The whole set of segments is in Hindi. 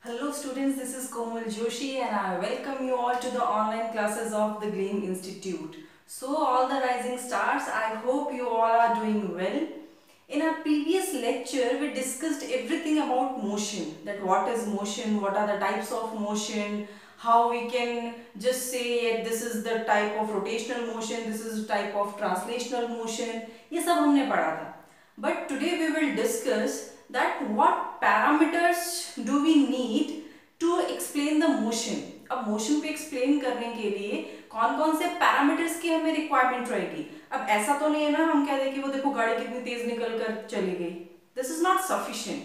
Hello students, this is Komal Joshi and I welcome you all to the online classes of the Gleam Institute. So all the rising stars, I hope you all are doing well. In our previous lecture, we discussed everything about motion, that what is motion, what are the types of motion, how we can just say this is the type of rotational motion, this is the type of translational motion, ये सब हमने पढ़ा था. But today we will discuss that what parameters do we need to explain the motion. अब motion पे explain करने के लिए कौन कौन से parameters की हमें requirement रहेगी. अब ऐसा तो नहीं है ना हम कह दें कि वो देखो गाड़ी कितनी तेज निकल कर चली गई. This is not sufficient.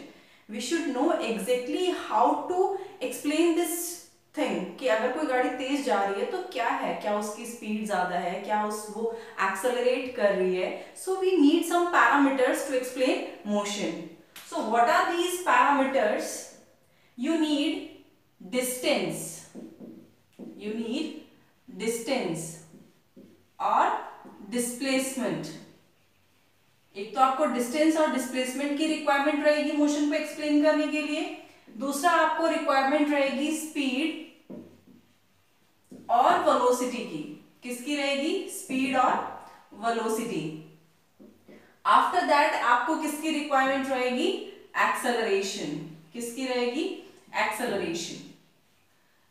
We should know exactly how to explain this thing कि अगर कोई गाड़ी तेज जा रही है तो क्या है, क्या उसकी स्पीड ज्यादा है, क्या वो एक्सेलरेट कर रही है. So we need some parameters to explain motion. So what are these parameters? You need distance और डिस्प्लेसमेंट. एक तो आपको डिस्टेंस और डिस्प्लेसमेंट की रिक्वायरमेंट रहेगी मोशन को एक्सप्लेन करने के लिए. दूसरा आपको रिक्वायरमेंट रहेगी स्पीड और वेलोसिटी की. किसकी रहेगी? स्पीड और वेलोसिटी. आफ्टर दैट आपको किसकी रिक्वायरमेंट रहेगी? एक्सेलरेशन. किसकी रहेगी? Acceleration.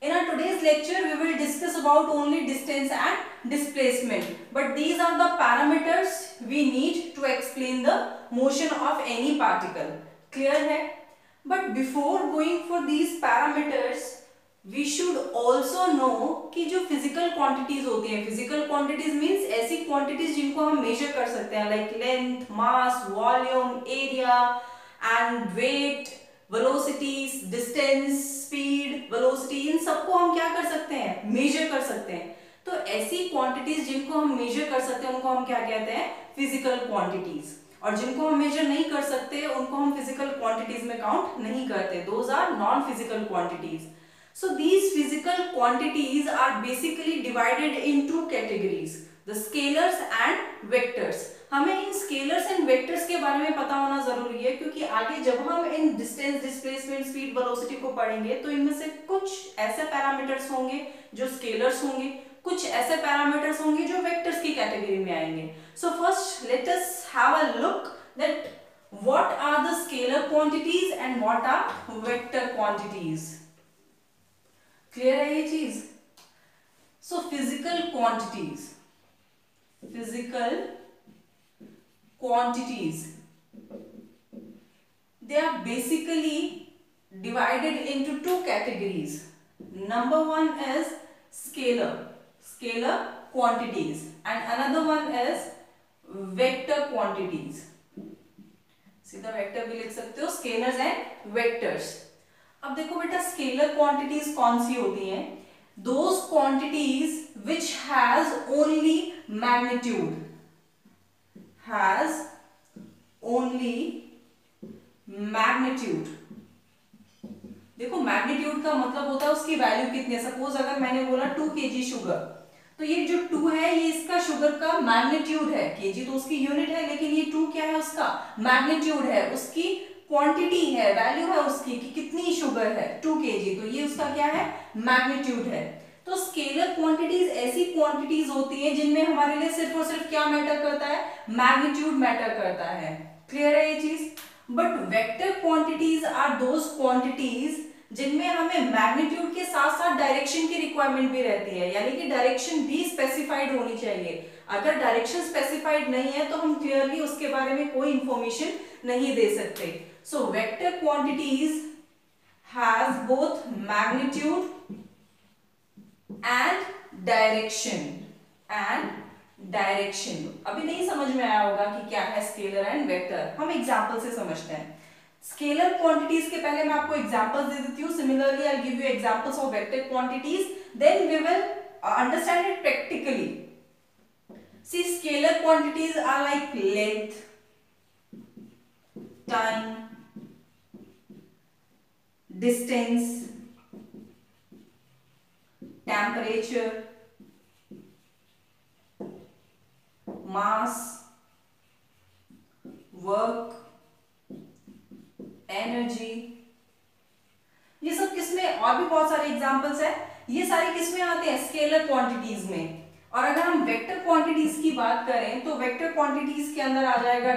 In our today's lecture, we will discuss about only distance and displacement. But these are the parameters we need to explain the motion of any particle. Clear है? But before going for these parameters, we should also know कि जो physical quantities होती हैं, physical quantities means ऐसी quantities जिनको हम measure कर सकते हैं, like length, mass, volume, area and weight, velocities, distance, speed, velocity, इन सबको हम क्या कर सकते हैं? measure कर सकते हैं. तो ऐसी quantities जिनको हम measure कर सकते हैं उनको हम क्या कहते हैं? physical quantities. और जिनको हम मेजर नहीं कर सकते उनको हम फिजिकल क्वांटिटीज में काउंट नहीं करते. Those are non physical quantities. So these physical quantities are basically divided into categories, the scalars and vectors. हमें इन स्केलर्स एंड वेक्टर्स के बारे में पता होना जरूरी है क्योंकि आगे जब हम इन डिस्टेंस, डिस्प्लेसमेंट, स्पीड, वेलोसिटी को पढ़ेंगे तो इनमें से कुछ ऐसे पैरामीटर्स होंगे जो स्केलर्स होंगे, कुछ ऐसे पैरामीटर्स होंगे जो वेक्टर्स की कैटेगरी में आएंगे. So first let us have a look that what are the scalar quantities and what are vector quantities. Clear है ये चीज? So physical quantities they are basically divided into two categories. Number one is scalar quantities and another one is vector quantities. सीधा वेक्टर भी लिख सकते हो, स्केलर्स एंड वेक्टर्स. अब देखो बेटा स्केलर क्वांटिटीज कौन सी होती हैं? Those quantities which has only magnitude, देखो मैग्नीट्यूड का मतलब होता है उसकी वैल्यू कितनी है. सपोज अगर मैंने बोला 2 kg शुगर, तो ये जो 2 है ये इसका शुगर का मैग्नीट्यूड है. केजी तो उसकी यूनिट है लेकिन ये 2 क्या है? उसका मैग्नीट्यूड है, उसकी क्वांटिटी है, वैल्यू है उसकी कि कितनी शुगर है, 2 kg. तो ये उसका क्या है? मैग्नीट्यूड है. तो स्केलर क्वांटिटीज ऐसी क्वांटिटीज होती हैं जिनमें हमारे लिए सिर्फ और सिर्फ क्या मैटर करता है? मैग्नीट्यूड मैटर करता है. क्लियर है ये चीज? But vector quantities are those quantities जिनमें हमें मैग्नीट्यूड के साथ साथ डायरेक्शन की रिक्वायरमेंट भी रहती है, यानी कि डायरेक्शन भी स्पेसिफाइड होनी चाहिए. अगर डायरेक्शन स्पेसिफाइड नहीं है तो हम क्लियरली उसके बारे में कोई इंफॉर्मेशन नहीं दे सकते. So vector quantities has both magnitude and direction. अभी नहीं समझ में आया होगा कि क्या है स्केलर एंड वेक्टर. हम एग्जांपल से समझते हैं. स्केलर क्वांटिटीज के पहले मैं आपको एग्जांपल्स दे देती हूँ. Similarly I give you examples of vector quantities, then we will understand it practically. See scalar quantities are like length, time, distance, temperature, mass, work, energy. ये सब और भी बहुत सारे एग्जांपल्स है, ये सारी किस में आते हैं, स्केलर क्वांटिटीज में। और अगर हम वेक्टर क्वांटिटीज की बात करें तो वेक्टर क्वांटिटीज के अंदर आ जाएगा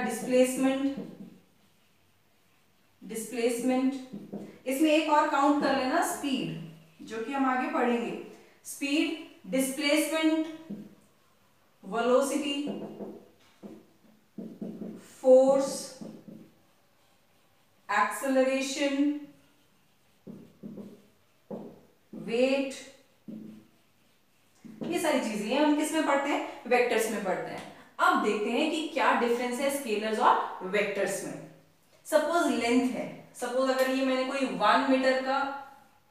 डिस्प्लेसमेंट, इसमें एक और काउंट कर लेना स्पीड, जो कि हम आगे पढ़ेंगे, speed, displacement, velocity, force, acceleration, weight, ये सारी चीजें हम किस में पढ़ते हैं, वेक्टर्स में पढ़ते हैं। अब देखते हैं कि क्या डिफरेंस है स्केलर्स और वेक्टर्स में। सपोज लेंथ है, सपोज अगर ये मैंने कोई 1 मीटर का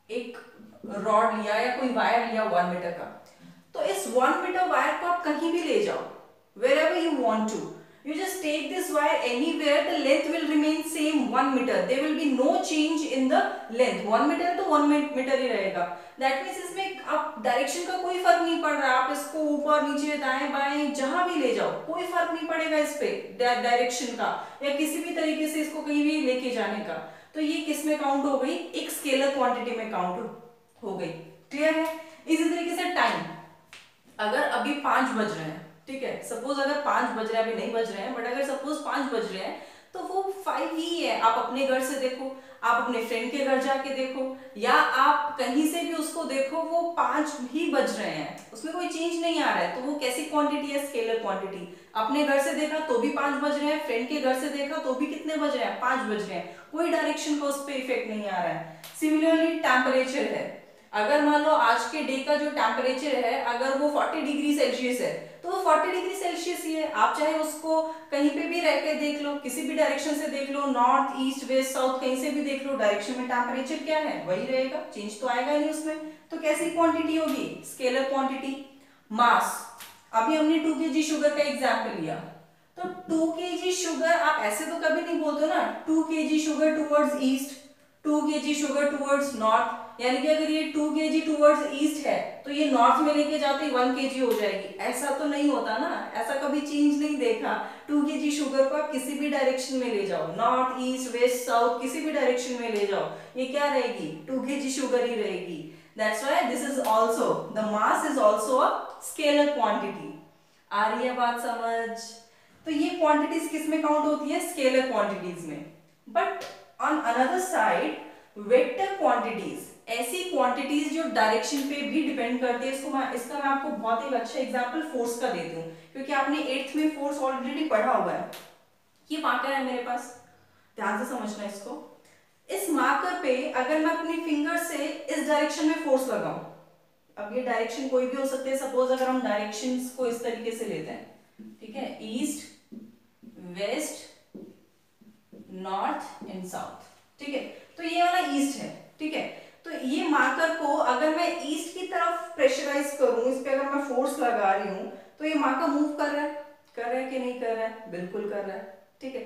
एक रॉड लिया या कोई वायर लिया 1 मीटर का, तो इस 1 मीटर वायर को आप कहीं भी ले जाओ, wherever you want to, you just take this wire anywhere, the length will remain same 1 meter, there will be no change in the length, 1 meter तो 1 मीटर ही रहेगा। That means इसमें आप डायरेक्शन का कोई फर्क नहीं पड़ रहा, आप इसको ऊपर नीचे दाएं बाएं जहां भी ले जाओ कोई फर्क नहीं पड़ेगा इस पे डायरेक्शन का, या किसी भी तरीके से इसको कहीं भी लेके जाने का। तो ये किस में काउंट हो गई, एक स्केलर क्वांटिटी में काउंट हो गई। क्लियर है। इसी तरीके से टाइम, अगर अभी 5 बज रहे हैं, ठीक है, सपोज अगर 5 बज रहे हैं, अभी नहीं बज रहे हैं, बट अगर सपोज 5 बज रहे हैं तो वो 5 ही है। आप अपने घर से देखो, आप अपने फ्रेंड के घर जाके देखो, या आप कहीं से भी उसको देखो, वो 5 ही बज रहे हैं, उसमें कोई चेंज नहीं आ रहा है। तो वो कैसी क्वांटिटी है, स्केलर क्वांटिटी। अपने घर से देखा तो भी 5 बज रहे हैं, फ्रेंड के घर से देखा तो भी कितने बज रहे हैं, 5 बज रहे हैं, कोई डायरेक्शन का उस पर इफेक्ट नहीं आ रहा है। सिमिलरली टेम्परेचर है, अगर मान लो आज के डे का जो टेम्परेचर है अगर वो 40 डिग्री सेल्सियस है तो वो 40 डिग्री सेल्सियस ही है। आप चाहे उसको कहीं पे भी रह के देख लो, किसी भी डायरेक्शन से देख लो, नॉर्थ ईस्ट वेस्ट साउथ कहीं से भी देख लो, डायरेक्शन में टेम्परेचर क्या है वही रहेगा, चेंज तो आएगा नहीं उसमें। तो कैसी क्वांटिटी होगी, स्केलर क्वांटिटी। मास, अभी हमने 2 kg शुगर का एग्जाम्पल लिया, तो 2 kg शुगर आप ऐसे तो कभी नहीं बोलते ना 2 kg sugar towards east, 2 kg sugar towards north, यानी कि अगर ये 2 kg टूवर्ड्स ईस्ट है तो ये नॉर्थ में लेके जाते ही 1 kg हो जाएगी, ऐसा तो नहीं होता ना, ऐसा कभी चेंज नहीं देखा। 2 kg शुगर को आप किसी भी डायरेक्शन में ले जाओ, नॉर्थ ईस्ट वेस्ट साउथ किसी भी डायरेक्शन में ले जाओ, ये क्या रहेगी, 2 kg शुगर ही रहेगी। That's why this is also, the mass is also a scalar quantity. आ रही है बात समझ। तो ये क्वांटिटीज किस में काउंट होती है, स्केलर क्वांटिटीज में। But on another side vector quantities, ऐसी क्वांटिटीज जो डायरेक्शन पे भी डिपेंड करती है। इसका मैं आपको बहुत ही अच्छा एग्जांपल फोर्स का देती हूँ, क्योंकि आपने 8th में फोर्स ऑलरेडी पढ़ा हुआ है। ये मार्कर है मेरे पास, ध्यान से समझना इसको। इस मार्कर पे अगर मैं अपनी फिंगर से इस डायरेक्शन में फोर्स लगाऊं, अब ये डायरेक्शन कोई भी हो सकती है, सपोज अगर हम डायरेक्शंस को इस तरीके से लेते हैं, ठीक है, east west north and south, ठीक है, तो ये वाला ईस्ट है, ठीक है, तो ये मार्कर को अगर मैं ईस्ट की तरफ प्रेशराइज करूं, इस पे अगर मैं फोर्स लगा रही हूं, तो ये मार्कर मूव कर रहा है कि नहीं कर रहा है, बिल्कुल कर रहा है, ठीक है।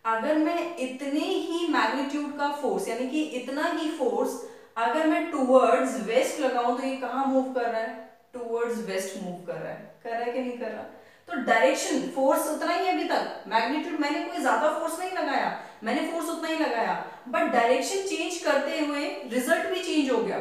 अगर मैं इतने ही मैग्नीट्यूड का फोर्स, यानी कि इतना ही फोर्स अगर मैं टूवर्ड्स वेस्ट लगाऊं, तो ये कहां मूव कर रहा है, टूवर्ड्स वेस्ट मूव कर रहा है कि नहीं कर रहा। तो डायरेक्शन फोर्स उतना ही अभी तक, मैग्नीट्यूड मैंने कोई ज्यादा फोर्स नहीं लगाया, मैंने फोर्स उतना ही लगाया, बट डायरेक्शन चेंज करते हुए रिजल्ट भी चेंज हो गया।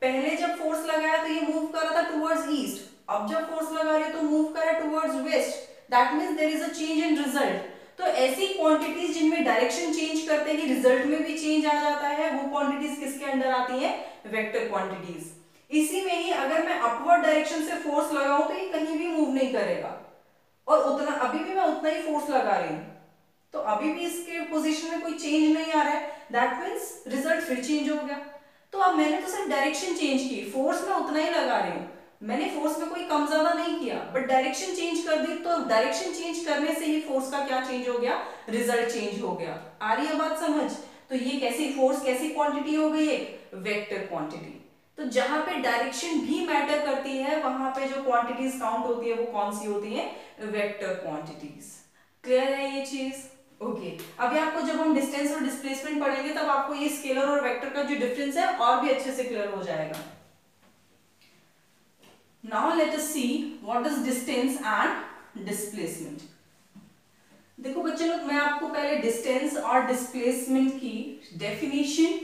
पहले जब फोर्स लगाया तो ये मूव कर रहा था टुवर्ड्स ईस्ट, अब जब फोर्स लगा रहे तो मूव कर रहा है towards west, that means there is a change in result. तो ऐसी क्वांटिटीज जिनमें डायरेक्शन चेंज करते ही रिजल्ट में भी चेंज आ जाता है, वो क्वांटिटीज किसके अंडर आती है, वेक्टर क्वांटिटीज। इसी में ही अगर मैं अपवर्ड डायरेक्शन से फोर्स लगाऊं तो ये कहीं भी मूव नहीं करेगा, और उतना अभी भी मैं उतना ही फोर्स लगा रही हूं, तो अभी भी इसके पोजीशन में कोई चेंज नहीं आ रहा है, दैट मींस रिजल्ट फिर चेंज हो गया। तो अब मैंने तो सिर्फ डायरेक्शन चेंज की, फोर्स मैं उतना ही लगा रही हूं, मैंने फोर्स में कोई कम ज्यादा नहीं किया, बट डायरेक्शन चेंज कर दी, तो डायरेक्शन चेंज करने से ही फोर्स का क्या चेंज हो गया, रिजल्ट चेंज हो गया। आ रही है बात समझ। तो ये कैसी फोर्स, कैसी क्वांटिटी हो गई, एक वेक्टर क्वांटिटी। तो जहां पे डायरेक्शन भी मैटर करती है, वहां पे जो क्वांटिटीज काउंट होती है वो कौन सी होती है, वेक्टर क्वांटिटीज। क्लियर है ये चीज। ओके, अभी आपको जब हम डिस्टेंस और डिस्प्लेसमेंट पढ़ेंगे तब आपको ये स्केलर और वेक्टर का जो डिफरेंस है और भी अच्छे से क्लियर हो जाएगा। Now let us see what is distance and displacement. देखो बच्चे लोग, मैं आपको पहले डिस्टेंस और डिस्प्लेसमेंट की डेफिनेशन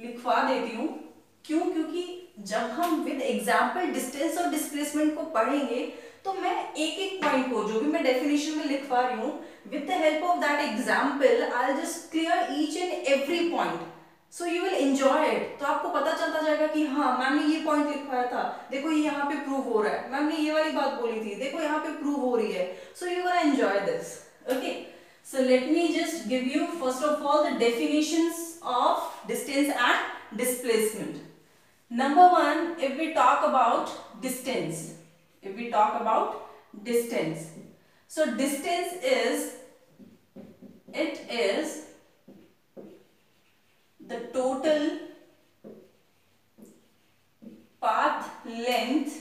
लिखवा देती हूँ। क्यों? क्योंकि जब हम विद एग्जाम्पल डिस्टेंस और डिस्प्लेसमेंट को पढ़ेंगे तो मैं एक एक पॉइंट को जो भी मैं डेफिनेशन में लिखवा रही हूँ with the help of that example I will just clear each and every point, so you will enjoy it. तो आपको पता चलता जाएगा कि हाँ मैम ने ये पॉइंट लिखवाया था, देखो ये यहाँ पे प्रूव हो रहा है, मैम ने ये वाली बात बोली थी, देखो यहाँ पे प्रूव हो रही है, so you will enjoy this. Okay, so let me just give you first of all the definitions of distance and displacement. Number one, if we talk about distance, so distance is, it is the total path length,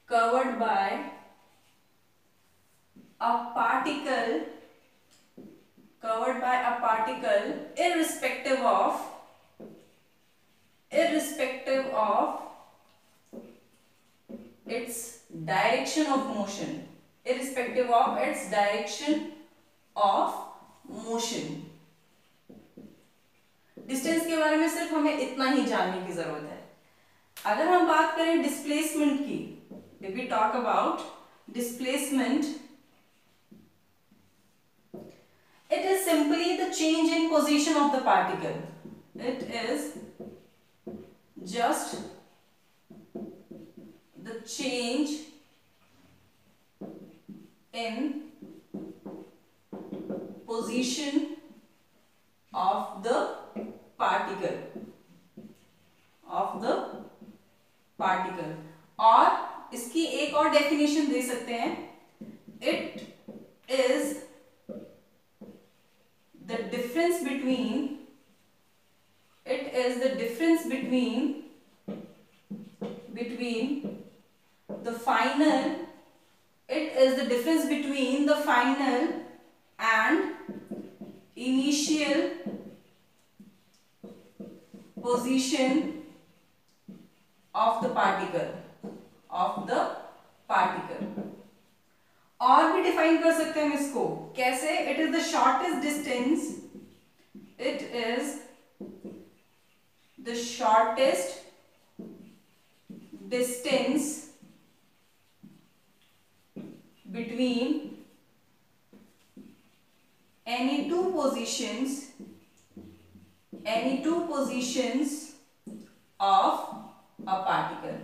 covered by a particle irrespective of its direction of motion, distance के बारे में सिर्फ हमें इतना ही जानने की जरूरत है। अगर हम बात करें डिस्प्लेसमेंट की, if we talk about displacement, it is simply the change in position of the particle. It is just the change in position of the particle, और इसकी एक और डेफिनेशन दे सकते हैं, it is the difference between the final and initial position of the particle, और भी डिफाइन कर सकते हैं हम इसको कैसे, it is the shortest distance between any two positions of a particle।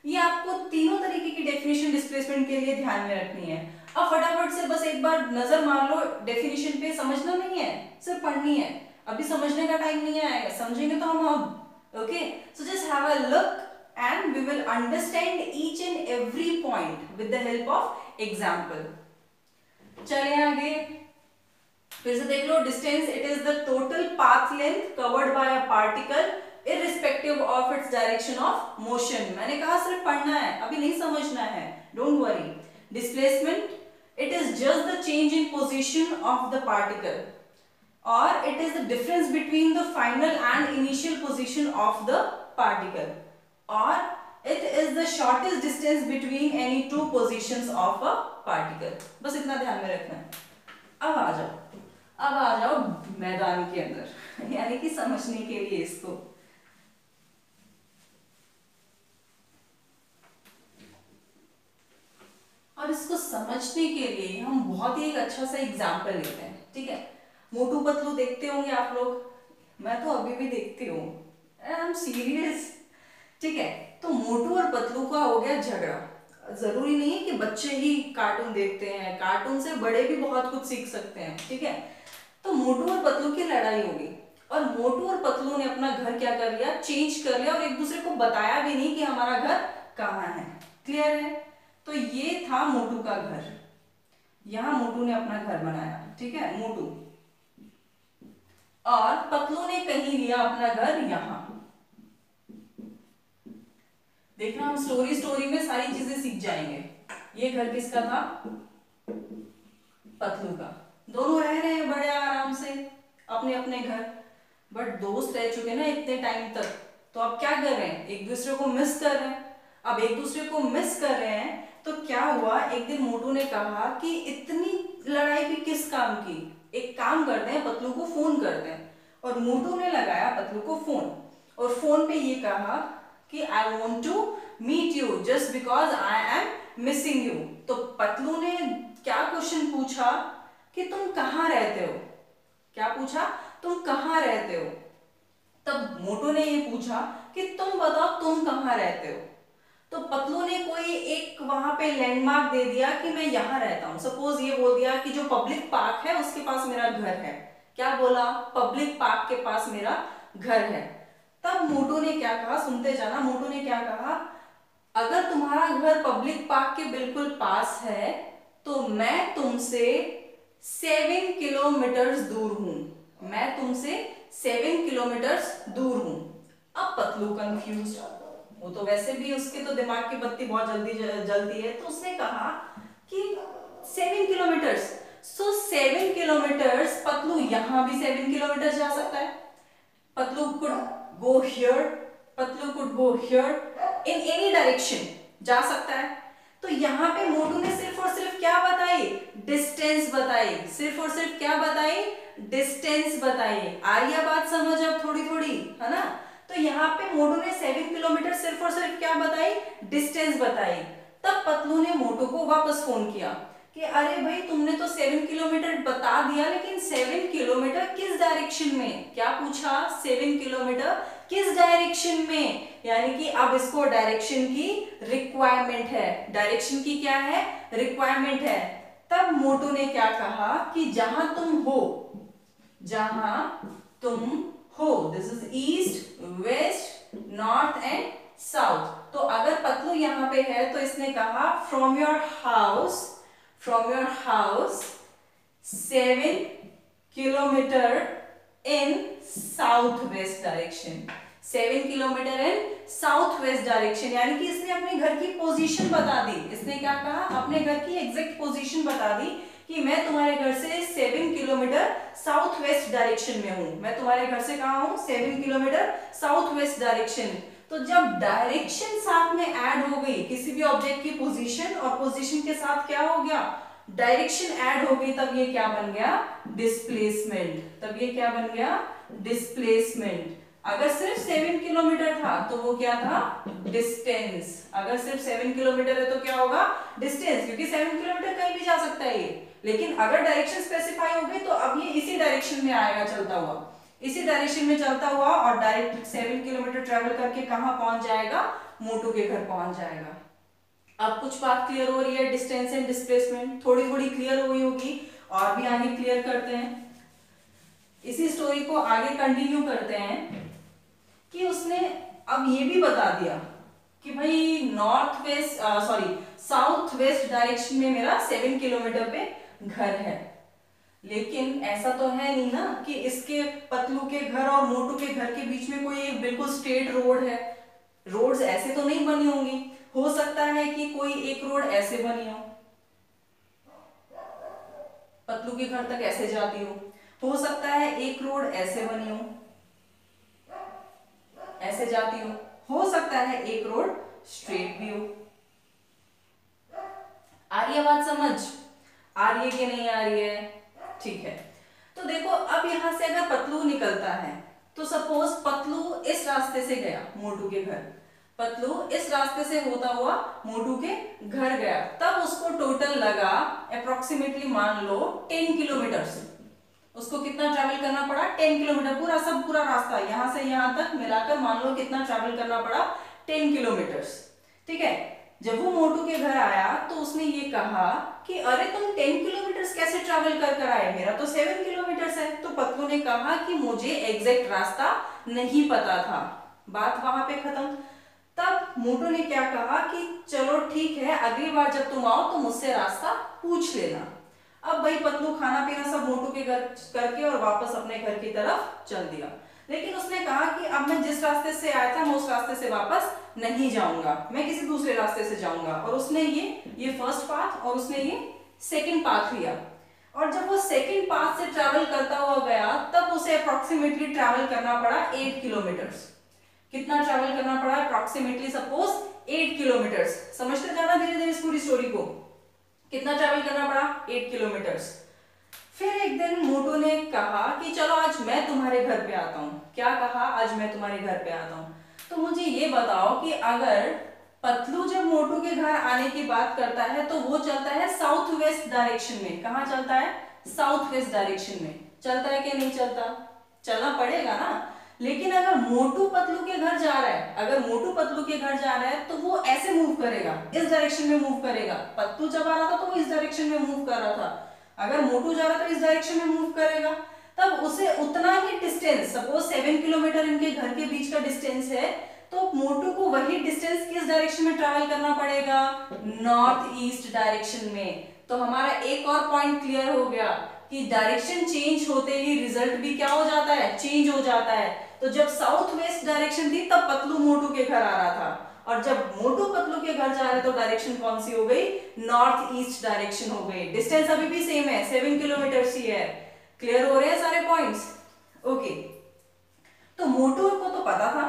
ये आपको तीनों तरीके की डेफिनेशन डिस्प्लेसमेंट के लिए ध्यान में रखनी है। अब फटाफट से बस एक बार नजर मार लो डेफिनेशन पे, समझना नहीं है, सिर्फ पढ़नी है। अभी समझने का टाइम नहीं आएगा, समझेंगे तो हम अब। Okay, so just have a look and we will understand each and every point with the help of example। चलिए आगे फिर से देख लो। Distance, it is the total path length covered by a particle irrespective of its direction of motion। मैंने कहा सिर्फ पढ़ना है, अभी नहीं समझना है, don't worry. Displacement, it is just the change in position of the particle, और it is the difference between the final and initial position of the particle, or it is the shortest distance between any two positions of a particle। बस इतना ध्यान में रखना है। अब आ जाओ मैदान के अंदर, यानी कि समझने के लिए इसको। और इसको समझने के लिए हम बहुत ही एक अच्छा सा एग्जाम्पल लेते हैं, ठीक है। मोटू पतलू देखते होंगे आप लोग, मैं तो अभी भी देखती हूँ, आई एम सीरियस, ठीक है। तो मोटू और पतलू का हो गया झगड़ा। जरूरी नहीं है कि बच्चे ही कार्टून देखते हैं, कार्टून से बड़े भी बहुत कुछ सीख सकते हैं, ठीक है। तो मोटू और पतलू की लड़ाई होगी, और मोटू और पतलू ने अपना घर क्या कर लिया, चेंज कर लिया, और एक दूसरे को बताया भी नहीं कि हमारा घर कहाँ है। क्लियर है? तो ये था मोटू का घर, यहाँ मोटू ने अपना घर बनाया, ठीक है, मोटू, और पतलू ने कहीं लिया अपना घर यहाँ। देखना, हम स्टोरी में सारी चीजें सीख जाएंगे। ये घर किसका था? पतलू का। दोनों रह रहे हैं बड़े आराम से अपने अपने घर, बट दोस्त रह चुके ना इतने टाइम तक, तो अब क्या कर रहे हैं, एक दूसरे को मिस कर रहे हैं। अब एक दूसरे को मिस कर रहे हैं तो क्या हुआ, एक दिन मोटू ने कहा कि इतनी लड़ाई भी किस काम की, एक काम करते हैं, पतलू को फोन करते हैं। और मोटू ने लगाया पतलू को फोन, और फोन पे ये कहा कि I want to meet you just because I am missing you. तो पतलू ने क्या क्वेश्चन पूछा कि तुम कहाँ रहते हो, क्या पूछा, तुम कहाँ रहते हो। तब मोटू ने ये पूछा कि तुम बताओ तुम कहाँ रहते हो। तो पतलू ने कोई एक वहां पे लैंडमार्क दे दिया कि मैं यहाँ रहता हूँ। सपोज ये बोल दिया कि जो पब्लिक पार्क है उसके पास मेरा घर है। क्या बोला, पब्लिक पार्क के पास मेरा घर है। तब मोटू ने क्या कहा, सुनते जाना, मोटू ने क्या कहा, अगर तुम्हारा घर पब्लिक पार्क के बिल्कुल पास है तो मैं तुमसे 7 किलोमीटर दूर हूं, मैं तुमसे 7 किलोमीटर दूर हूं। अब पतलू कंफ्यूज, वो तो वैसे भी उसके तो दिमाग की बत्ती बहुत जल्दी जलती है, तो उसने कहा कि 7 किलोमीटर, सो 7 किलोमीटर, पतलू यहां भी 7 किलोमीटर जा सकता है। Patlu could go here, Patlu could go here in any direction, जा सकता है। तो यहाँ पे मोटू ने सिर्फ और सिर्फ क्या बताई, डिस्टेंस बताई, सिर्फ और सिर्फ क्या बताई, डिस्टेंस बताई। आ रही है बात समझ अब थोड़ी थोड़ी, है ना। तो यहाँ पे मोटू ने 7 किलोमीटर सिर्फ और सिर्फ क्या बताई, डिस्टेंस बताई। तब पतलू ने मोटू को वापस फोन किया कि अरे भाई तुमने तो 7 किलोमीटर बता दिया, लेकिन 7 किलोमीटर किस डायरेक्शन में, क्या पूछा, 7 किलोमीटर किस डायरेक्शन में, यानी कि अब इसको डायरेक्शन की रिक्वायरमेंट है, डायरेक्शन की क्या है, रिक्वायरमेंट है। तब मोटू ने क्या कहा कि जहां तुम हो, जहां तुम हो, this is east, west, north and south. तो अगर पतलू यहां पे है तो इसने कहा from your house, from your house 7 kilometer in southwest direction, 7 kilometre in south west direction, यानी कि इसने अपने घर की पोजीशन बता दी। इसने क्या कहा, अपने घर की एग्जैक्ट पोजीशन बता दी कि मैं तुम्हारे घर से 7 किलोमीटर साउथ वेस्ट डायरेक्शन में हूं, मैं तुम्हारे घर से कहा हूं 7 किलोमीटर साउथ वेस्ट डायरेक्शन। तो जब डायरेक्शन साथ में ऐड हो गई, किसी भी ऑब्जेक्ट की पोजीशन और पोजीशन के साथ क्या हो गया, डायरेक्शन ऐड हो गई, तब ये क्या बन गया, डिस्प्लेसमेंट। तब ये क्या बन गया, डिस्प्लेसमेंट। अगर सिर्फ 7 किलोमीटर था तो वो क्या था, डिस्टेंस। अगर सिर्फ 7 किलोमीटर है तो क्या होगा, डिस्टेंस, क्योंकि 7 किलोमीटर कहीं भी जा सकता है ये। लेकिन अगर डायरेक्शन स्पेसिफाई हो गई तो अब ये इसी डायरेक्शन में आएगा चलता हुआ, इसी डायरेक्शन में चलता हुआ, और डायरेक्ट 7 किलोमीटर ट्रेवल करके कहां पहुंच जाएगा, मोटू के घर पहुंच जाएगा। अब कुछ बात क्लियर हो रही है, डिस्टेंस एंड डिस्प्लेसमेंट थोड़ी थोड़ी क्लियर हुई होगी, और भी आगे क्लियर करते हैं। इसी स्टोरी को आगे कंटिन्यू करते हैं कि उसने अब ये भी बता दिया कि भाई north west, sorry south west direction में मेरा 7 किलोमीटर पे घर है। लेकिन ऐसा तो है नहीं ना कि इसके पतलू के घर और मोटू के घर के बीच में कोई एक बिल्कुल स्ट्रेट रोड है। रोड्स ऐसे तो नहीं बनी होंगी, हो सकता है कि कोई एक रोड ऐसे बनी हो, पतलू के घर तक ऐसे जाती हो सकता है एक रोड ऐसे बनी हो, ऐसे जाती हो सकता है एक रोड स्ट्रेट भी हो। आ रही है बात समझ, आ रही है कि नहीं आ रही है, ठीक है। तो देखो अब यहां से अगर पतलू निकलता है तो सपोज पतलू इस रास्ते से गया मोटू के घर, पतलू इस रास्ते से होता हुआ मोटू के घर गया, तब उसको टोटल लगा अप्रोक्सीमेटली मान लो 10 किलोमीटर। उसको कितना ट्रैवल करना पड़ा, 10 किलोमीटर, पूरा सब पूरा रास्ता यहां से यहां तक मिलाकर मान लो कितना ट्रैवल करना पड़ा, 10 किलोमीटर। ठीक है, जब वो मोटू के घर आया तो उसने ये कहा कि अरे तुम 10 किलोमीटर कैसे ट्रैवल कर कर आए, मेरा तो 7 किलोमीटर है। तो पतलू ने कहा कि मुझे एग्जैक्ट रास्ता नहीं पता था, बात वहां पे खत्म। तब मोटू ने क्या कहा कि चलो ठीक है, अगली बार जब तुम आओ तो मुझसे रास्ता पूछ लेना। अब भाई पतलू खाना पीना सब मोटू के घर करके और वापस अपने घर की तरफ चल दिया। लेकिन उसने कहा कि अब मैं जिस रास्ते से आया था मैं उस रास्ते से वापस नहीं जाऊंगा, मैं किसी दूसरे रास्ते से जाऊंगा। और उसने ये फर्स्ट पाथ और उसने ये सेकंड पाथ लिया। और जब वो सेकंड पाथ से ट्रैवल करता हुआ गया तब उसे अप्रोक्सीमेटली ट्रैवल करना पड़ा 8 किलोमीटर, कितना ट्रैवल करना पड़ा, अप्रोक्सीमेटली सपोज 8 किलोमीटर्स। समझते जाना धीरे धीरे इस पूरी स्टोरी को। कितना ट्रैवल करना पड़ा, 8 किलोमीटर्स। फिर एक दिन मोटू ने कहा कि चलो आज मैं तुम्हारे घर पे आता हूँ। क्या कहा, आज मैं तुम्हारे घर पे आता हूँ। तो मुझे ये बताओ कि अगर पतलू जब मोटू के घर आने की बात करता है तो वो चलता है साउथ वेस्ट डायरेक्शन में। कहाँ चलता है, साउथ वेस्ट डायरेक्शन में चलता है कि नहीं चलता, चलना पड़ेगा ना। लेकिन अगर मोटू पतलू के घर जा रहा है, अगर मोटू पतलू के घर जा रहा है तो वो ऐसे मूव करेगा, इस डायरेक्शन में मूव करेगा। पतलू जब आ रहा था तो वो इस डायरेक्शन में मूव कर रहा था, अगर मोटू जा रहा है तो इस डायरेक्शन में मूव करेगा। तब उसे उतना ही डिस्टेंस, सपोज 7 किलोमीटर इनके घर के बीच का डिस्टेंस है, तो मोटू को वही डिस्टेंस किस डायरेक्शन में ट्रैवल करना पड़ेगा, नॉर्थ ईस्ट डायरेक्शन में। तो हमारा एक और पॉइंट क्लियर हो गया कि डायरेक्शन चेंज होते ही रिजल्ट भी क्या हो जाता है, चेंज हो जाता है। तो जब साउथ वेस्ट डायरेक्शन थी तब पतलू मोटू के घर आ रहा था, और जब मोटू पतलू के घर जा रहे तो डायरेक्शन कौन सी हो गई, नॉर्थ ईस्ट डायरेक्शन हो गई। डिस्टेंस अभी भी सेम है, 7 किलोमीटर ही है। क्लियर हो रहे हैं सारे पॉइंट्स, ओके। तो मोटू को तो पता था,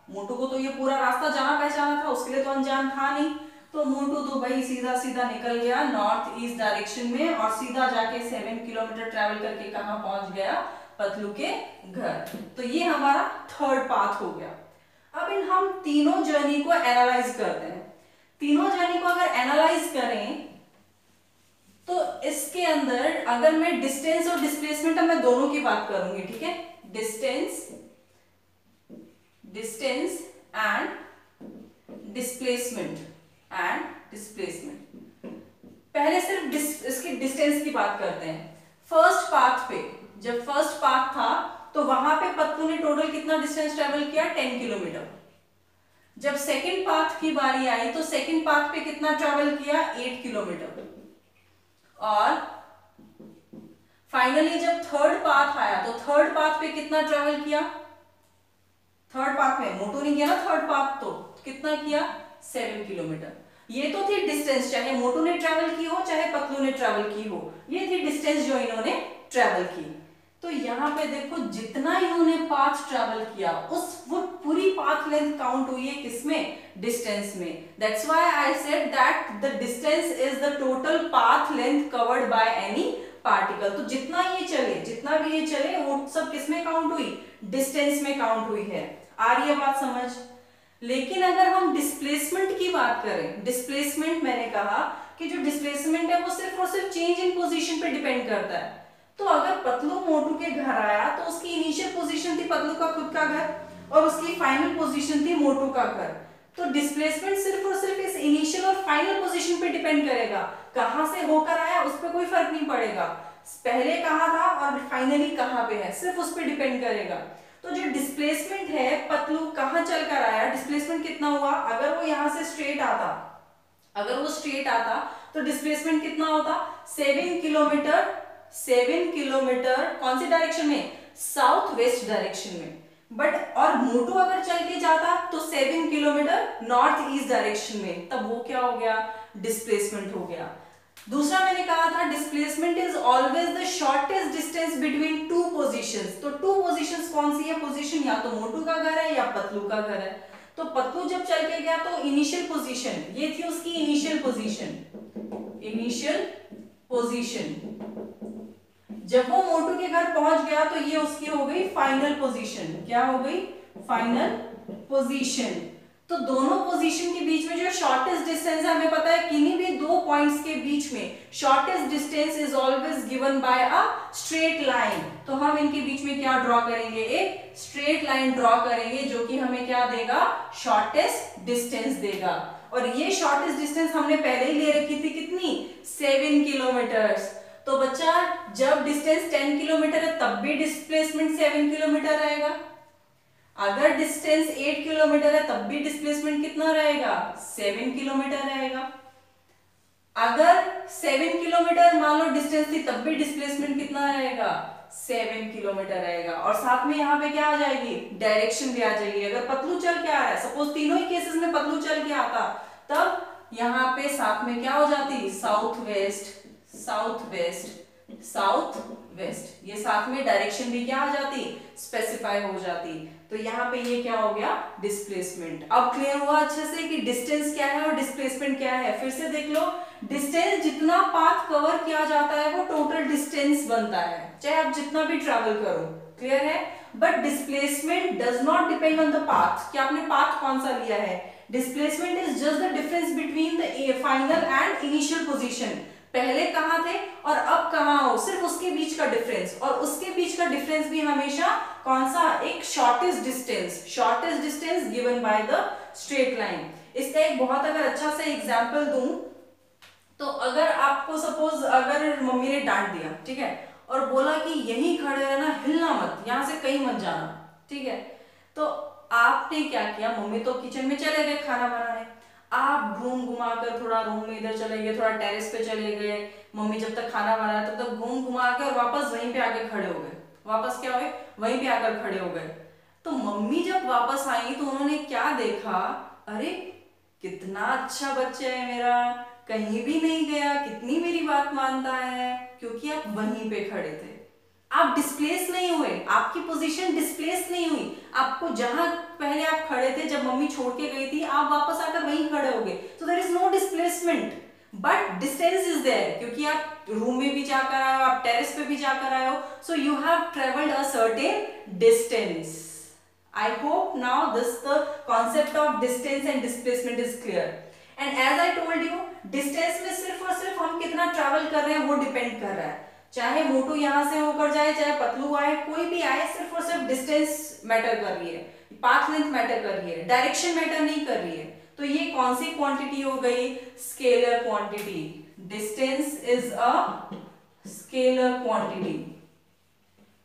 मोटू को तो ये पूरा रास्ता जाना पहचाना था, उसके लिए तो अनजान था नहीं। तो मोटू तो भाई सीधा सीधा निकल गया नॉर्थ ईस्ट डायरेक्शन में, और सीधा जाके 7 किलोमीटर ट्रेवल करके कहां पहुंच गया, पतलू के घर। तो ये हमारा थर्ड पाथ हो गया। अब इन हम तीनों जर्नी को एनालाइज करते हैं। तीनों जर्नी को अगर एनालाइज करें तो इसके अंदर अगर मैं डिस्टेंस और डिस्प्लेसमेंट, मैं दोनों की बात करूंगी, ठीक है। डिस्टेंस एंड डिस्प्लेसमेंट पहले सिर्फ इसकी डिस्टेंस की बात करते हैं। फर्स्ट पाथ पे, जब फर्स्ट पाथ था तो वहां पे पतलू ने टोटल कितना डिस्टेंस ट्रेवल किया, 10 किलोमीटर। जब सेकंड पाथ की बारी आई तो सेकंड पाथ पे कितना ट्रेवल किया, 8 किलोमीटर। और फाइनली जब थर्ड पाथ आया तो थर्ड पाथ पे कितना ट्रेवल किया, थर्ड पाथ में मोटू ने किया ना थर्ड पाथ, तो कितना किया, 7 किलोमीटर। ये तो थी डिस्टेंस, चाहे मोटू ने ट्रेवल की हो चाहे पतलू ने ट्रेवल की हो, ये थी डिस्टेंस जो इन्होंने ट्रेवल की। तो यहाँ पे देखो जितना इन्होंने पाथ ट्रेवल किया वो पूरी पाथ लेंथ काउंट हुई है किसमें, डिस्टेंस में। That's why I said that the distance is the total path length covered by any particle. तो जितना भी ये चले वो सब किसमें काउंट हुई, डिस्टेंस में काउंट हुई है। आ रही है बात समझ। लेकिन अगर हम डिस्प्लेसमेंट की बात करें, डिस्प्लेसमेंट मैंने कहा कि जो डिस्प्लेसमेंट है वो सिर्फ और सिर्फ चेंज इन पोजीशन पे डिपेंड करता है। तो अगर पतलू मोटू के घर आया तो उसकी इनिशियल पोजीशन थी पतलू का खुद का घर, और उसकी फाइनल पोजीशन थी मोटू का घर। तो डिस्प्लेसमेंट सिर्फ और सिर्फ इस इनिशियल और फाइनल पोजीशन पे डिपेंड करेगा, कहां से होकर आया उस पर कोई फर्क नहीं पड़ेगा, पहले कहां था और फाइनली कहां पे है, सिर्फ उस पर डिपेंड करेगा। तो जो डिस्प्लेसमेंट है, पतलू कहां चलकर आया, डिस्प्लेसमेंट कितना हुआ, अगर वो यहां से स्ट्रेट आता, अगर वो स्ट्रेट आता तो डिस्प्लेसमेंट कितना होता, 7 किलोमीटर। 7 किलोमीटर कौन सी डायरेक्शन में, साउथ वेस्ट डायरेक्शन में। बट और मोटू अगर चल के जाता तो 7 किलोमीटर नॉर्थ ईस्ट डायरेक्शन में, तब वो क्या हो गया, डिस्प्लेसमेंट हो गया। दूसरा मैंने कहा था displacement is always the shortest distance between two positions. तो टू पोजीशंस कौन सी है, पोजीशन या तो मोटू का घर है या पतलू का घर है। तो पतलू जब चल के गया तो इनिशियल पोजीशन, ये थी उसकी इनिशियल पोजीशन। जब वो मोटू के घर पहुंच गया तो ये उसकी हो गई फाइनल पोजीशन। क्या हो गई, फाइनल पोजीशन। तो दोनों पोजीशन के बीच में जो शॉर्टेस्ट डिस्टेंस है, हमें पता है किन्हीं भी दो पॉइंट्स के बीच में shortest distance is always given by a straight line. तो हम इनके बीच में क्या ड्रॉ करेंगे, एक स्ट्रेट लाइन ड्रॉ करेंगे जो कि हमें क्या देगा, शॉर्टेस्ट डिस्टेंस देगा। और ये शॉर्टेस्ट डिस्टेंस हमने पहले ही ले रखी थी, कितनी, 7 किलोमीटर्स। तो बच्चा जब डिस्टेंस 10 किलोमीटर है तब भी डिस्प्लेसमेंट 7 किलोमीटर रहेगा। अगर डिस्टेंस 8 किलोमीटर है तब भी डिस्प्लेसमेंट कितना रहेगा, 7 किलोमीटर रहेगा। अगर 7 किलोमीटर मान लो डिस्टेंस थी तब भी डिस्प्लेसमेंट कितना रहेगा, 7 किलोमीटर रहेगा। और साथ में यहाँ पे क्या आ जाएगी, डायरेक्शन भी आ जाएगी। अगर पतलू चल के आ रहा है, सपोज तीनों ही केसेस में पतलू चल के आता, तब यहाँ पे साथ में क्या हो जाती, साउथ वेस्ट साउथ वेस्ट, ये साथ में डायरेक्शन भी क्या आ जाती, स्पेसिफाई हो जाती। तो यहाँ पे ये क्या हो गया, डिस्प्लेसमेंट। अब क्लियर हुआ अच्छे से कि डिस्टेंस क्या है और डिस्प्लेसमेंट क्या है। फिर से देख लो, डिस्टेंस जितना पाथ कवर किया जाता है वो टोटल डिस्टेंस बनता है, चाहे आप जितना भी ट्रैवल करो, क्लियर है। But displacement does not depend on the path, कि आपने पाथ कौन सा लिया है। Displacement is just the difference between the final and initial position, पहले कहां थे और अब कहां हो, सिर्फ उसके बीच का डिफरेंस। और उसके बीच का डिफरेंस भी हमेशा कौन सा, एक shortest distance given by the straight line. इसका एक बहुत अगर अच्छा सा एग्जांपल दूं, तो अगर आपको सपोज अगर मम्मी ने डांट दिया, ठीक है, और बोला कि यहीं खड़े रहना, हिलना मत, यहां से कहीं मत जाना, ठीक है, तो आपने क्या किया, मम्मी तो किचन में चले गए खाना बनाने, आप घूम घुमा कर थोड़ा रूम में इधर चले गए, थोड़ा टेरेस पे चले गए, मम्मी जब तक खाना बना रहे तब तक घूम घुमा के और वापस वहीं पे आके खड़े हो गए, वापस क्या हुए, वहीं पे आकर खड़े हो गए। तो मम्मी जब वापस आई तो उन्होंने क्या देखा, अरे कितना अच्छा बच्चा है मेरा, कहीं भी नहीं गया, कितनी मेरी बात मानता है, क्योंकि आप वहीं पे खड़े थे। आप डिस्प्लेस नहीं हुए, आपकी पोजीशन डिस्प्लेस नहीं हुई, आपको जहां पहले आप खड़े थे जब मम्मी छोड़ के गई थी, आप वापस आकर वहीं खड़े हो गए। So there is no displacement, but distance is there, क्योंकि आप रूम में भी जाकर आए हो, आप टेरेस पे भी जाकर आए हो, so you have travelled a certain distance. I hope now the concept of distance and displacement is clear. And as I told you, distance में सिर्फ और सिर्फ हम कितना ट्रैवल कर रहे हैं वो डिपेंड कर रहा है, चाहे मोटू यहां से होकर जाए, चाहे पतलू आए, कोई भी आए, सिर्फ और सिर्फ डिस्टेंस मैटर कर रही है, पाथ लेंथ मैटर कर रही है, डायरेक्शन मैटर नहीं कर रही है। तो ये कौन सी क्वांटिटी हो गई, scalar quantity. Distance is a scalar quantity,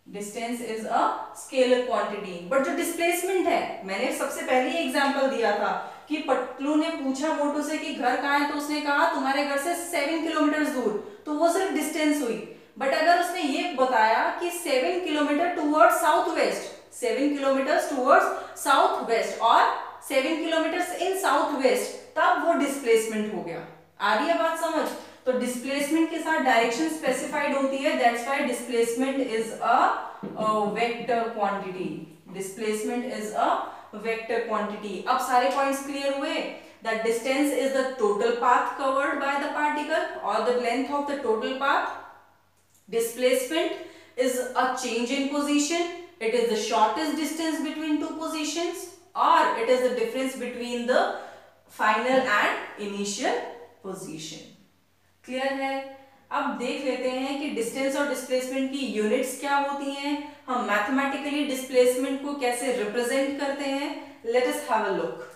distance is a scalar quantity. But जो डिस्प्लेसमेंट है, मैंने सबसे पहले एग्जांपल दिया था कि पतलू ने पूछा मोटू से कि घर कहाँ है, तो उसने कहा तुम्हारे घर से 7 किलोमीटर दूर, तो वो सिर्फ डिस्टेंस हुई। बट अगर उसने ये बताया कि 7 kilometre toward south west, 7 kilometre toward south west और 7 किलोमीटर इन साउथ वेस्ट, तब वो डिस्प्लेसमेंट हो गया। आ रही है बात समझ। तो डिस्प्लेसमेंट के साथ डायरेक्शन स्पेसिफाइड होती है, that's why displacement is a vector quantity, displacement is a vector quantity. अब सारे पॉइंट्स क्लियर हुए, that distance is the total path covered by the particle और the length of the total path. Displacement is a change in position, it is the shortest distance between two positions, or it is the difference between the final and initial position. Clear है। अब देख लेते हैं कि डिस्टेंस और डिस्प्लेसमेंट की यूनिट्स क्या होती हैं, हम मैथमेटिकली डिस्प्लेसमेंट को कैसे रिप्रेजेंट करते हैं। Let us have a look.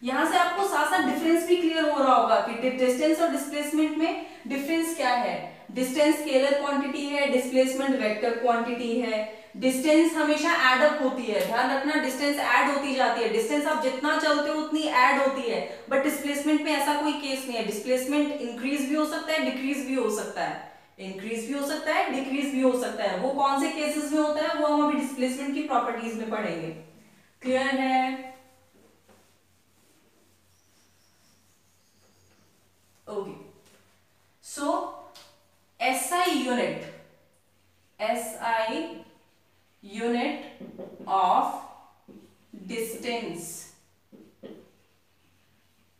यहां से आपको साथ साथ डिफरेंस भी क्लियर हो रहा होगा कि डिस्टेंस और डिस्प्लेसमेंट में डिफरेंस क्या है। डिस्टेंस स्केलर क्वांटिटी है, डिस्प्लेसमेंट वेक्टर क्वांटिटी है। डिस्टेंस हमेशा ऐड अप होती है, ध्यान रखना, डिस्टेंस ऐड होती जाती है, डिस्टेंस आप जितना चलते हो उतनी ऐड होती है। बट डिस्प्लेसमेंट में ऐसा कोई केस नहीं है, डिस्प्लेसमेंट इंक्रीज भी हो सकता है, डिक्रीज भी हो सकता है, इंक्रीज भी हो सकता है, डिक्रीज भी हो सकता है। वो कौन से केसेस में होता है वो हम अभी डिस्प्लेसमेंट की प्रॉपर्टीज में पढ़ेंगे। क्लियर है। Okay, so SI unit of distance,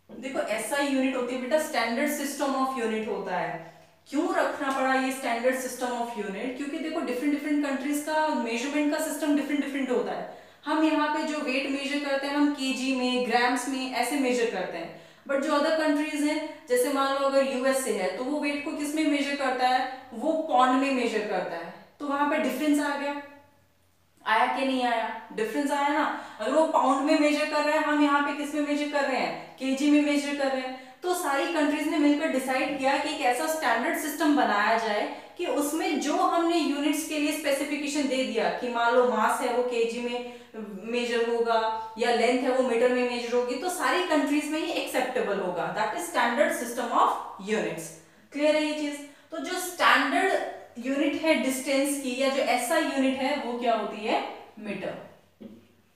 देखो SI यूनिट होती है बेटा, स्टैंडर्ड सिस्टम ऑफ यूनिट होता है। क्यों रखना पड़ा ये स्टैंडर्ड सिस्टम ऑफ यूनिट, क्योंकि देखो डिफरेंट डिफरेंट कंट्रीज का मेजरमेंट का सिस्टम डिफरेंट डिफरेंट होता है। हम यहाँ पे जो वेट मेजर करते हैं हम केजी में, ग्राम्स में ऐसे मेजर करते हैं। बट जो अदर कंट्रीज हैं, जैसे मान लो अगर यूएस से है तो वो वेट को किस में मेजर करता है, वो पॉन्ड में मेजर करता है। तो वहां पे डिफरेंस आ गया, आया कि नहीं आया, डिफरेंस आया ना। अगर वो पाउंड में मेजर कर रहा है, हम यहाँ पे किस में मेजर कर रहे हैं, केजी में मेजर कर रहे हैं। तो सारी कंट्रीज ने मिलकर डिसाइड किया कि एक ऐसा स्टैंडर्ड सिस्टम बनाया जाए कि उसमें जो हमने यूनिट्स के लिए स्पेसिफिकेशन दे दिया कि मान लो मास है वो केजी में मेजर होगा या लेंथ है वो मीटर में मेजर होगी, तो सारी कंट्रीज में ही एक्सेप्टेबल होगा। That is standard system of units. Clear है ये चीज। तो जो स्टैंडर्ड यूनिट है डिस्टेंस की या जो एसआई यूनिट है वो क्या होती है, metre,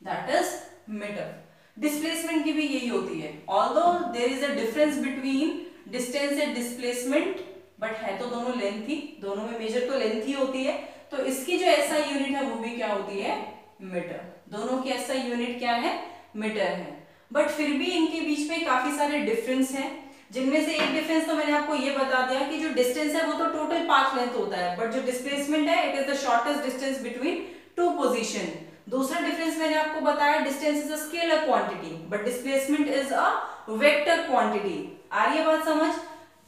that is metre. Displacement की भी यही होती है। Although there is a difference between distance and displacement, but है तो दोनों लेंथ ही, दोनों में मेजर तो लेंथ ही होती है। तो इसकी जो एसआई यूनिट है वो भी क्या होती है, मीटर। दोनों की एसआई यूनिट क्या है, मीटर है। बट फिर भी इनके बीच में काफी सारे डिफरेंस हैं, जिनमें से एक डिफरेंस तो मैंने आपको ये बता दिया कि जो डिस्टेंस है वो तो टोटल पाथ लेंथ होता है, बट जो डिस्प्लेसमेंट है it is the shortest distance between two position. दूसरा डिफरेंस मैंने आपको बताया, distance is a scalar quantity but displacement is a vector quantity. आ रही है बात समझ।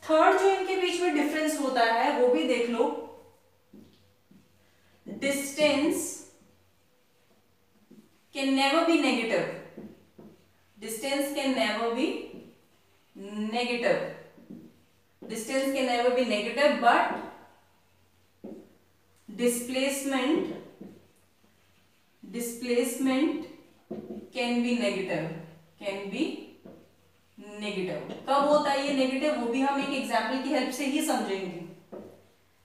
थर्ड जो इनके बीच में डिफरेंस होता है वो भी देख लो, distance can never be negative. Distance can never be negative. Distance can never be negative, but displacement can be negative. Can be negative. कब होता है ये नेगेटिव, वो भी हम एक एग्जाम्पल की हेल्प से ही समझेंगे।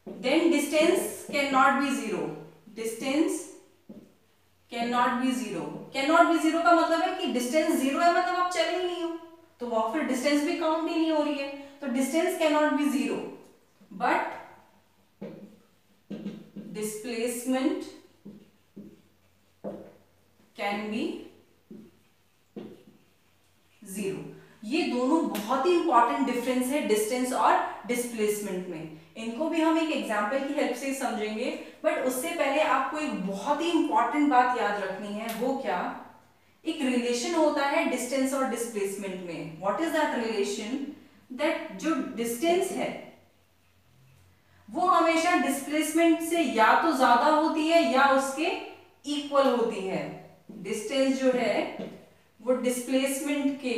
Then distance cannot be zero. Distance cannot be zero. Cannot be zero का मतलब है कि डिस्टेंस जीरो है, मतलब आप चले ही नहीं हो, तो वहां फिर डिस्टेंस भी काउंट ही नहीं हो रही है। तो distance can not be zero, but displacement can be zero. ये दोनों बहुत ही इंपॉर्टेंट डिफरेंस है डिस्टेंस और डिस्प्लेसमेंट में। इनको भी हम एक एग्जांपल की हेल्प से समझेंगे, बट उससे पहले आपको एक बहुत ही इंपॉर्टेंट बात याद रखनी है। वो क्या, एक रिलेशन होता है डिस्टेंस और डिस्प्लेसमेंट में। What is that relation, that जो डिस्टेंस है वो हमेशा डिस्प्लेसमेंट से या तो ज्यादा होती है या उसके इक्वल होती है। डिस्टेंस जो है वो डिस्प्लेसमेंट के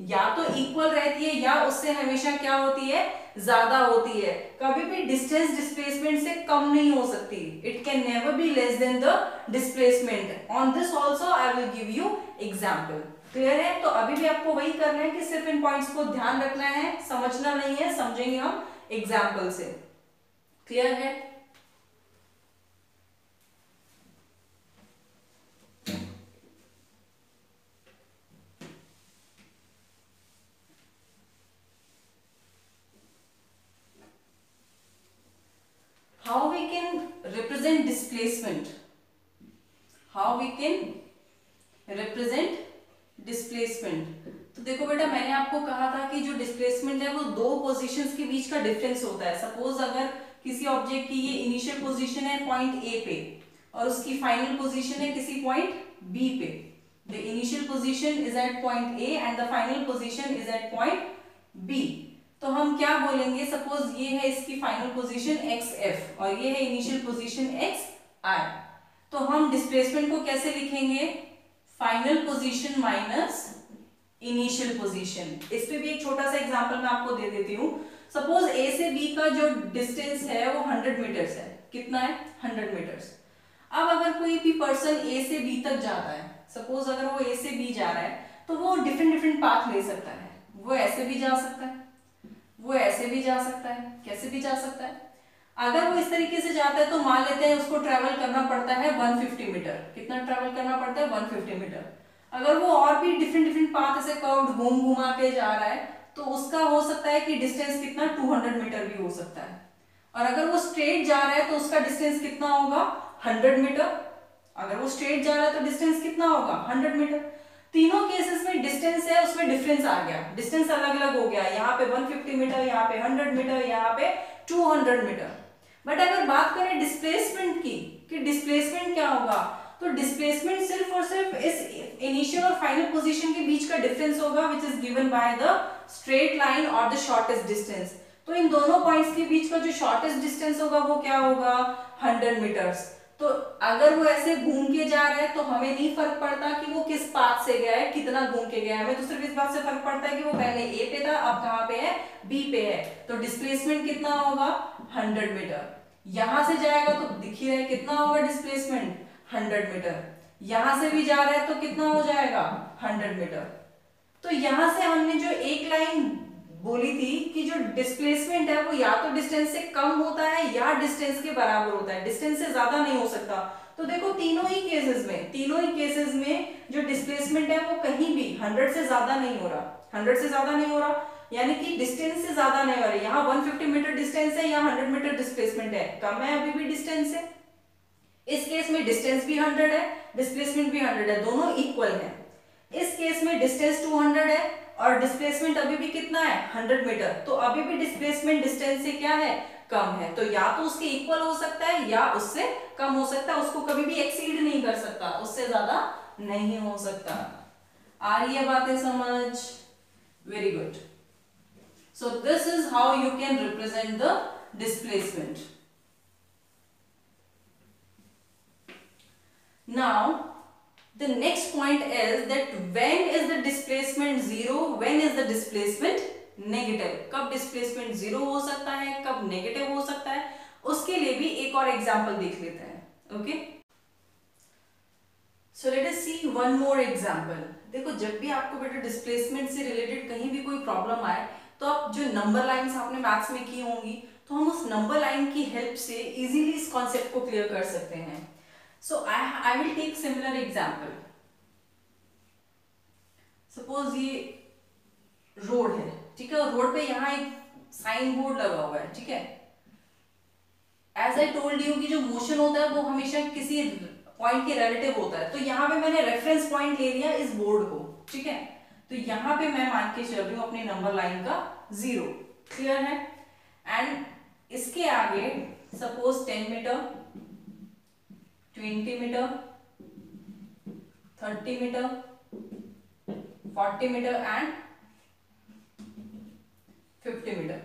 या तो इक्वल रहती है या उससे हमेशा क्या होती है, ज्यादा होती है। कभी भी डिस्टेंस डिस्प्लेसमेंट से कम नहीं हो सकती। It can never be less than the displacement. On this also I will give you example. Clear है। तो अभी भी आपको वही करना है कि सिर्फ इन पॉइंट्स को ध्यान रखना है, समझना नहीं है, समझेंगे हम एग्जाम्पल से। क्लियर है। How we can represent displacement? How we can represent displacement? तो देखो बेटा, मैंने आपको कहा था कि जो डिस्प्लेसमेंट है वो दो पोजीशंस के बीच का डिफरेंस होता है। सपोज अगर किसी ऑब्जेक्ट की ये इनिशियल पोजीशन है पॉइंट ए पे और उसकी फाइनल पोजीशन है किसी पॉइंट बी पे। The initial position is at point A and the final position is at point B. तो हम क्या बोलेंगे, सपोज ये है इसकी फाइनल पोजीशन एक्स एफ और ये है इनिशियल पोजीशन एक्स आई। तो हम डिस्प्लेसमेंट को कैसे लिखेंगे, final position minus initial position. इस पे भी एक छोटा सा एग्जांपल मैं आपको दे देती हूँ। सपोज ए से बी का जो डिस्टेंस है वो 100 मीटर्स है। कितना है, 100 मीटर्स। अब अगर कोई भी पर्सन ए से बी तक जाता है, सपोज अगर वो ए से बी जा रहा है, तो वो डिफरेंट डिफरेंट पाथ ले सकता है। वो ऐसे भी जा सकता है, वो ऐसे भी जा सकता है, कैसे भी जा सकता है। अगर वो इस तरीके से जाता है तो मान लेते हैं उसको ट्रेवल करना पड़ता है 150 मीटर। कितना ट्रेवल करना पड़ता है, 150 मीटर। अगर वो और भी डिफरेंट डिफरेंट पाथ ऐसे कर्व घूम घुमा के जा रहा है तो उसका हो सकता है कि डिस्टेंस कितना 200 मीटर भी हो सकता है। और अगर वो स्ट्रेट जा रहा है तो उसका डिस्टेंस कितना होगा, 100 मीटर। अगर वो स्ट्रेट जा रहा है तो डिस्टेंस कितना होगा, 100 मीटर। तीनों केसेस में डिस्टेंस है उसमें डिफरेंस आ गया, डिस्टेंस अलग अलग हो गया। यहाँ पे 150 मीटर, यहाँ पे 100 मीटर, यहाँ पे 200 मीटर। बट अगर बात करें डिस्प्लेसमेंट की कि डिस्प्लेसमेंट क्या होगा, तो डिस्प्लेसमेंट सिर्फ और सिर्फ इस इनिशियल और फाइनल पोजीशन के बीच का डिफरेंस होगा which is given by the straight line और द शॉर्टेस्ट डिस्टेंस। तो इन दोनों पॉइंट्स के बीच का जो शॉर्टेस्ट डिस्टेंस होगा वो क्या होगा, 100 मीटर्स। तो अगर वो ऐसे घूम के जा रहा है तो हमें नहीं फर्क पड़ता कि वो किस पाथ से गया है, कितना घूम के गया है। हमें तो सिर्फ इस बात से फर्क पड़ता है कि वो पहले ए पे था, अब कहाँ पे है, बी पे है। तो डिस्प्लेसमेंट कितना होगा, 100 मीटर। यहां से जाएगा तो दिख ही रहा है कितना होगा डिस्प्लेसमेंट, 100 मीटर। यहां से भी जा रहा है तो कितना हो जाएगा, 100 मीटर। तो यहां से हमने जो एक लाइन बोली थी कि जो डिस्प्लेसमेंट है वो या तो डिस्टेंस से कम होता है या डिस्टेंस के बराबर होता है, डिस्टेंस से ज्यादा नहीं हो सकता। तो देखो तीनों ही केसेस में जो डिस्प्लेसमेंट है वो कहीं भी 100 से ज्यादा नहीं हो रहा, 100 से ज्यादा नहीं हो रहा, यानी कि डिस्टेंस से ज्यादा नहीं हो रहा। यहाँ 150 मीटर डिस्टेंस है, यहाँ 100 मीटर डिस्प्लेसमेंट है, कम है अभी भी डिस्टेंस है। इस केस में डिस्टेंस भी 100 है, डिस्प्लेसमेंट भी 100 है, दोनों इक्वल है। इस केस में डिस्टेंस 200 है और डिस्प्लेसमेंट अभी भी कितना है 100 मीटर, तो अभी भी डिस्प्लेसमेंट डिस्टेंस से क्या है कम है, तो या तो उसके इक्वल हो सकता है या उससे कम हो सकता है, उसको कभी भी एक्सीड नहीं कर सकता, उससे ज्यादा नहीं हो सकता। आ रही है बातें समझ? Very good. So this is how you can represent the displacement. Now the next point is that when is the displacement zero, when is the displacement negative, कब displacement zero हो सकता है, कब negative हो सकता है, उसके लिए भी एक और एग्जांपल देख लेते हैं। ओके, सो लेट अस सी वन मोर एग्जांपल। देखो जब भी आपको बेटा डिस्प्लेसमेंट से रिलेटेड कहीं भी कोई प्रॉब्लम आए तो आप जो नंबर लाइंस आपने मैथ्स में की होंगी तो हम उस नंबर लाइन की हेल्प से इजीली इस कॉन्सेप्ट को क्लियर कर सकते हैं। So I will take similar example. Suppose ये रोड है, ठीक है, और रोड पे यहाँ एक साइन बोर्ड लगा हुआ है, ठीक है। As I told you कि जो मोशन होता है वो हमेशा किसी पॉइंट के रिलेटिव होता है, तो यहाँ पे मैंने रेफरेंस पॉइंट ले लिया इस बोर्ड को, ठीक है। तो यहाँ पे मैं मान के चल रही हूँ अपनी नंबर लाइन का 0, क्लियर है। एंड इसके आगे suppose 10 metre, 20 metre, 30 metre, 40 metre and 50 metre,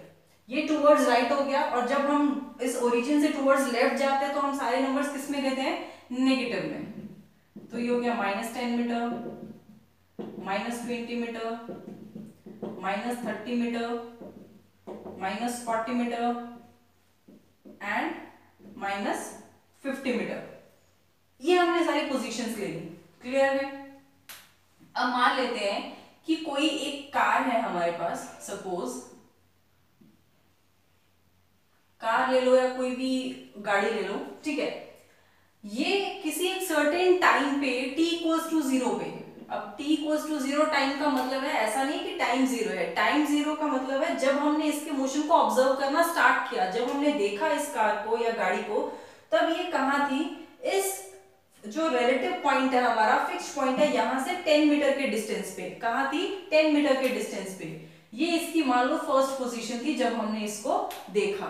ये टुवर्ड्स राइट हो गया। और जब हम इस ओरिजिन से टुवर्ड्स लेफ्ट जाते हैं तो हम सारे नंबर्स किस में लेते हैं, नेगेटिव में। तो ये हो गया -10 metre, -20 metre, -30 metre, -40 metre and -50 metre. ये हमने सारी पोजीशंस ले ली, क्लियर है। अब मान लेते हैं कि कोई एक कार है हमारे पास, सपोज कार ले लो या कोई भी गाड़ी ले लो, ठीक है। ये किसी एक सर्टेन टाइम पे t=0 पे, अब t=0 टाइम का मतलब है ऐसा नहीं कि टाइम 0 है, टाइम 0 का मतलब है जब हमने इसके मोशन को ऑब्जर्व करना स्टार्ट किया, जब हमने देखा इस कार को या गाड़ी को, तब ये कहाँ थी, इस जो रिलेटिव पॉइंट है हमारा, फिक्स पॉइंट है, यहां से 10 मीटर के डिस्टेंस पे, कहां थी 10 मीटर के डिस्टेंस पे। ये इसकी मान लो फर्स्ट पोजीशन थी जब हमने इसको देखा।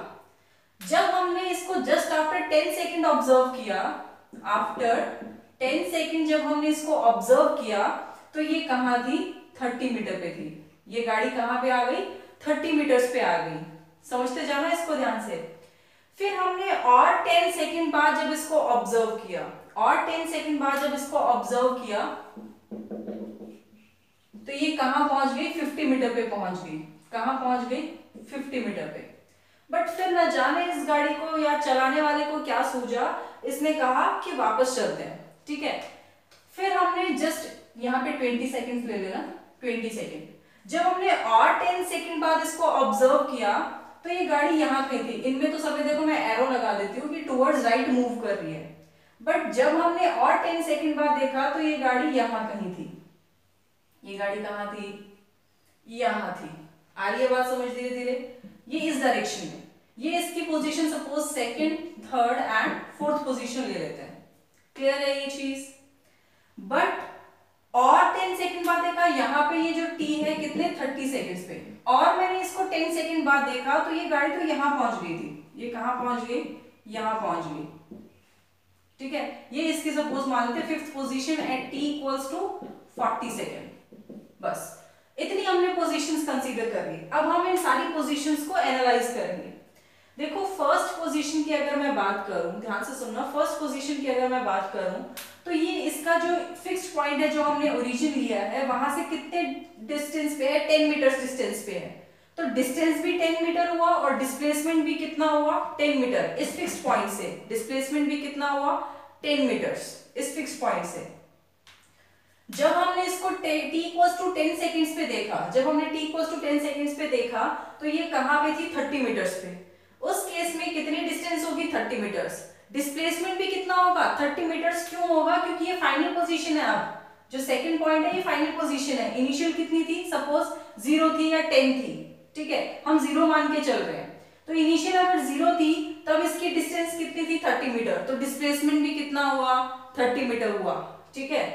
जब हमने इसको जस्ट आफ्टर 10 सेकंड ऑब्जर्व किया, आफ्टर 10 सेकंड जब हमने इसको ऑब्जर्व किया तो ये कहां थी, 30 मीटर पे थी। ये गाड़ी कहां पे आ गई, 30 मीटर्स पे आ गई। समझते जाना इसको ध्यान से। फिर हमने और 10 सेकंड बाद जब इसको ऑब्जर्व किया, और 10 सेकंड बाद जब इसको ऑब्जर्व किया तो ये कहां पहुंच गई, 50 मीटर पे पहुंच गई। कहां पहुंच गई, 50 मीटर पे। बट फिर न जाने इस गाड़ी को या चलाने वाले को क्या सूझा, इसने कहा कि वापस चलते हैं, ठीक है। फिर हमने जस्ट यहाँ पे 20 सेकंड ले लेना, 20 सेकंड जब हमने और 10 सेकंड बाद इसको ऑब्जर्व किया तो ये गाड़ी यहाँ कहीं थी। इनमें तो सभी देखो मैं एरो लगा देती हूँ कि टुवर्ड्स राइट मूव कर रही है। बट जब हमने और 10 सेकंड बाद देखा तो ये गाड़ी यहाँ कहीं थी। ये गाड़ी कहाँ थी, यहाँ थी। आ रही है बात समझ धीरे धीरे। ये इस डायरेक्शन में, ये इसकी position suppose second, third and fourth position ले लेते हैं। क्लियर है ये चीज। बट और 10 सेकंड बाद देखा यहाँ पे ये जो t है कितने 30 सेकंड्स पे, और मैंने इसको 10 सेकंड बाद देखा तो ये गाड़ी तो यहाँ पहुंच गई थी। ये कहाँ पहुंच गई, यहाँ पहुंच गई, ठीक है। ये इसकी सपोज मान लेते हैं fifth position at t = 40 second. बस इतनी हमने पोजीशंस कंसीडर कर ली। अब हम इन सारी पोजीशंस को एनालाइज करेंगे। देखो फर्स्ट पोजीशन की अगर मैं बात करूं, ध्यान से सुनना, फर्स्ट पोजीशन की अगर मैं बात करूं तो ये इसका जो फिक्स्ड पॉइंट है जो हमने ओरिजिन लिया है वहां से कितने डिस्टेंस पे है, 10 मीटर डिस्टेंस पे है। तो डिस्टेंस भी 10 मीटर हुआ और डिस्प्लेसमेंट भी कितना हुआ, 10 मीटर। इस फिक्स्ड पॉइंट से डिस्प्लेसमेंट भी कितना हुआ, 10 मीटर्स इस फिक्स्ड पॉइंट से। जब हमने इसको t = 10 सेकंड्स पे देखा, जब हमने t = 10 सेकंड्स पे देखा तो ये कहां पे थी, 30 मीटर्स पे। उस केस में कितनी डिस्टेंस होगी, 30 मीटर्स। डिस्प्लेसमेंट भी कितना होगा 30 मीटर्स। क्यों होगा? क्योंकि ये फाइनल पोजीशन है। अब जो सेकंड पॉइंट है ये फाइनल पोजीशन है। इनिशियल कितनी थी? सपोज 0 थी या 10 थी, ठीक है, हम 0 मान के चल रहे हैं। तो इनिशियल अगर 0 थी तब इसकी डिस्टेंस कितनी थी? 30 मीटर। तो डिस्प्लेसमेंट भी कितना हुआ? 30 मीटर हुआ, ठीक है।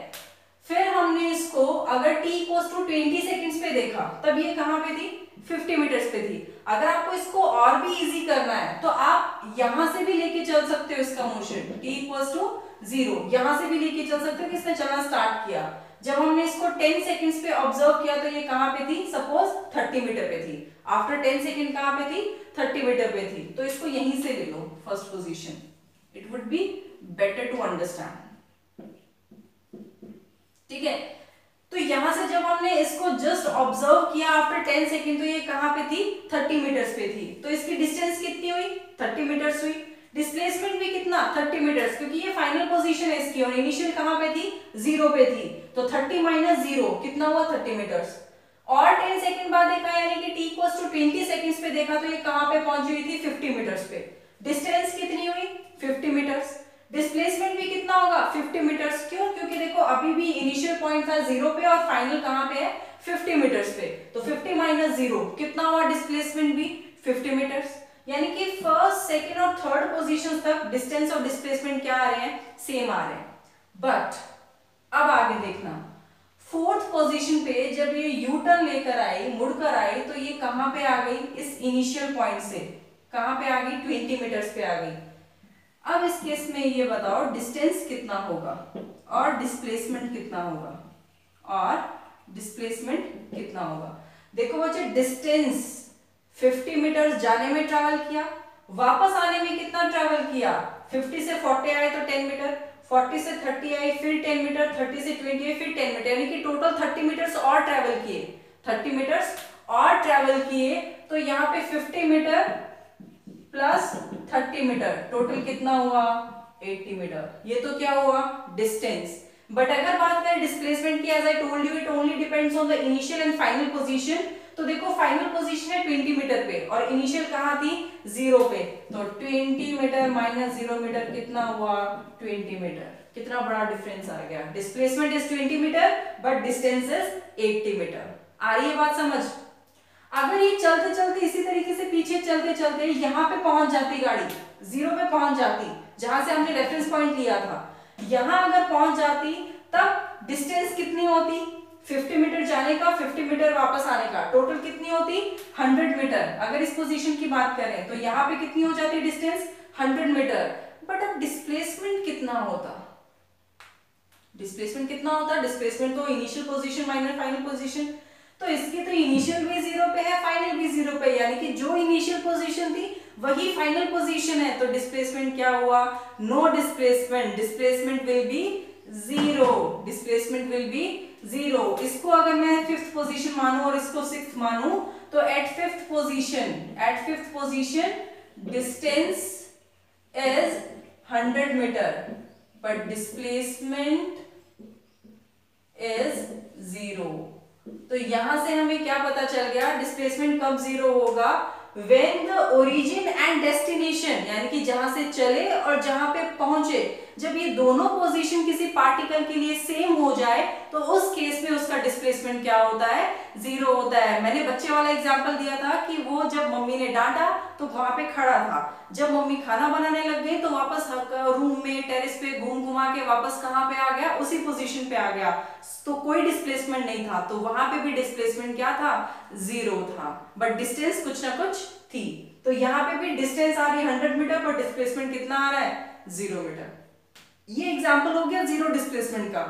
फिर हमने इसको अगर t इक्वल्स टू 20 सेकंड्स पे देखा तब ये कहां पे थी? 50 मीटर्स पे थी। अगर आपको इसको और भी इजी करना है तो आप यहां से भी लेके चल सकते हो इसका मोशन, t इक्वल्स टू 0 यहां से भी लेके चल सकते हो कि इसने चलना स्टार्ट किया। जब हमने इसको 10 सेकंड्स पे ऑब्जर्व किया तो ये कहां पे थी? सपोज 30 मीटर पे थी। आफ्टर 10 सेकंड कहां पे थी? 30 मीटर पे थी। तो इसको यहीं से ले लो first position, it would be better to understand, ठीक है। तो यहां से जब हमने इसको जस्ट ऑब्जर्व किया आफ्टर 10 सेकंड तो ये कहां पे थी? 30 मीटर्स पे थी। तो इसकी डिस्टेंस कितनी हुई? 30 मीटर्स हुई। डिस्प्लेसमेंट भी कितना? 30 मीटर्स, क्योंकि ये फाइनल पोजीशन है इसकी और इनिशियल कहां पे थी? 0 पे थी। तो 30 माइनस 0 कितना हुआ? 30 मीटर्स। और 10 सेकंड बाद देखा यानी कि t इक्वल्स टू 20 सेकंड्स पे देखा तो ये कहां पे पहुंची हुई थी? 50 मीटर्स पे। डिस्टेंस कितनी हुई? 50 मीटर्स। डिस्प्लेसमेंट भी कितना होगा? 50 मीटर्स। क्यों? क्योंकि देखो अभी भी इनिशियल पॉइंट था 0 पे और फाइनल कहां पे है? 50 मीटर्स पे। तो 50 माइनस 0 कितना हुआ? डिस्प्लेसमेंट भी 50 मीटर्स। यानी कि फर्स्ट, सेकंड और थर्ड पोजीशन तक डिस्टेंस और डिस्प्लेसमेंट क्या आ रहे हैं? सेम आ रहे हैं। बट अब आगे देखना, फोर्थ पोजीशन पे जब ये यू टर्न लेकर आई, मुड़कर आई, तो ये कहां पे आ गई? इस इनिशियल पॉइंट से कहां पे आ गई? 20 मीटर्स पे आ गई। अब इस केस में ये बताओ डिस्टेंस कितना होगा और डिस्प्लेसमेंट कितना होगा, और डिस्प्लेसमेंट कितना होगा। देखो बच्चे, डिस्टेंस 50 मीटर जाने में ट्रैवल किया, वापस आने में कितना ट्रैवल किया? 50 से 40 आए तो 10 मीटर, 40 से 30 आई फिर 10 मीटर, 30 से 20 आई फिर 10 मीटर, यानी कि टोटल 30 मीटर्स और ट्रैवल किए। 30 मीटर्स और ट्रैवल किए तो यहाँ पे 50 मीटर प्लस 30 मीटर टोटल कितना हुआ? 80 मीटर। ये तो क्या हुआ? डिस्टेंस। बट अगर बात करें डिस्प्लेसमेंट की, as I told you it only depends on the initial and final position. तो देखो फाइनल पोजीशन है 20 मीटर पे और इनिशियल कहां थी? 0 पे। तो 20 मीटर माइनस 0 मीटर कितना हुआ? 20 मीटर। कितना बड़ा डिफरेंस आ गया। Displacement is 20 metre but distance is 80 metre. आ रही है बात समझ? अगर ये चलते चलते इसी तरीके से पीछे चलते चलते यहाँ पे पहुंच जाती गाड़ी, 0 पे पहुंच जाती जहां से हमने रेफरेंस पॉइंट लिया था, यहां अगर पहुंच जाती तब डिस्टेंस कितनी होती? 50 मीटर जाने का, 50 मीटर वापस आने का, टोटल कितनी होती? 100 मीटर। अगर इस पोजीशन की बात करें तो यहाँ पे कितनी हो जाती डिस्टेंस? 100 मीटर। बट अब डिस्प्लेसमेंट कितना होता? डिस्प्लेसमेंट कितना होता? डिस्प्लेसमेंट तो initial position minus final position, तो इसकी तो इनिशियल भी 0 पे है, फाइनल भी 0 पे, यानी कि जो इनिशियल पोजीशन थी वही फाइनल पोजीशन है। तो डिस्प्लेसमेंट क्या हुआ? No displacement. Displacement will be 0। Displacement will be 0। इसको अगर मैं फिफ्थ पोजीशन मानूं और इसको सिक्स्थ मानूं तो at fifth position distance is 100 metre but displacement is 0। तो यहां से हमें क्या पता चल गया? डिस्प्लेसमेंट कब 0 होगा? When the origin and destination, यानी कि जहां से चले और जहां पे पहुंचे, जब ये दोनों पोजीशन किसी पार्टिकल के लिए सेम हो जाए तो उस केस में उसका डिस्प्लेसमेंट क्या होता है? 0 होता है। मैंने बच्चे वाला एग्जांपल दिया था कि वो जब मम्मी ने डांटा तो वहां पे खड़ा था, जब मम्मी खाना बनाने लग गई तो वापस रूम में टेरेस पे घुमा के वापस कहां पे आ गया? उसी पोजीशन पे आ गया। तो कोई डिस्प्लेसमेंट नहीं था, तो वहां पे भी डिस्प्लेसमेंट क्या था? 0 था, बट डिस्टेंस कुछ ना कुछ थी। तो यहाँ पे भी डिस्टेंस आ रही है 100 मीटर पर डिस्प्लेसमेंट कितना आ रहा है? 0 मीटर। ये एग्जांपल हो गया 0 डिस्प्लेसमेंट का।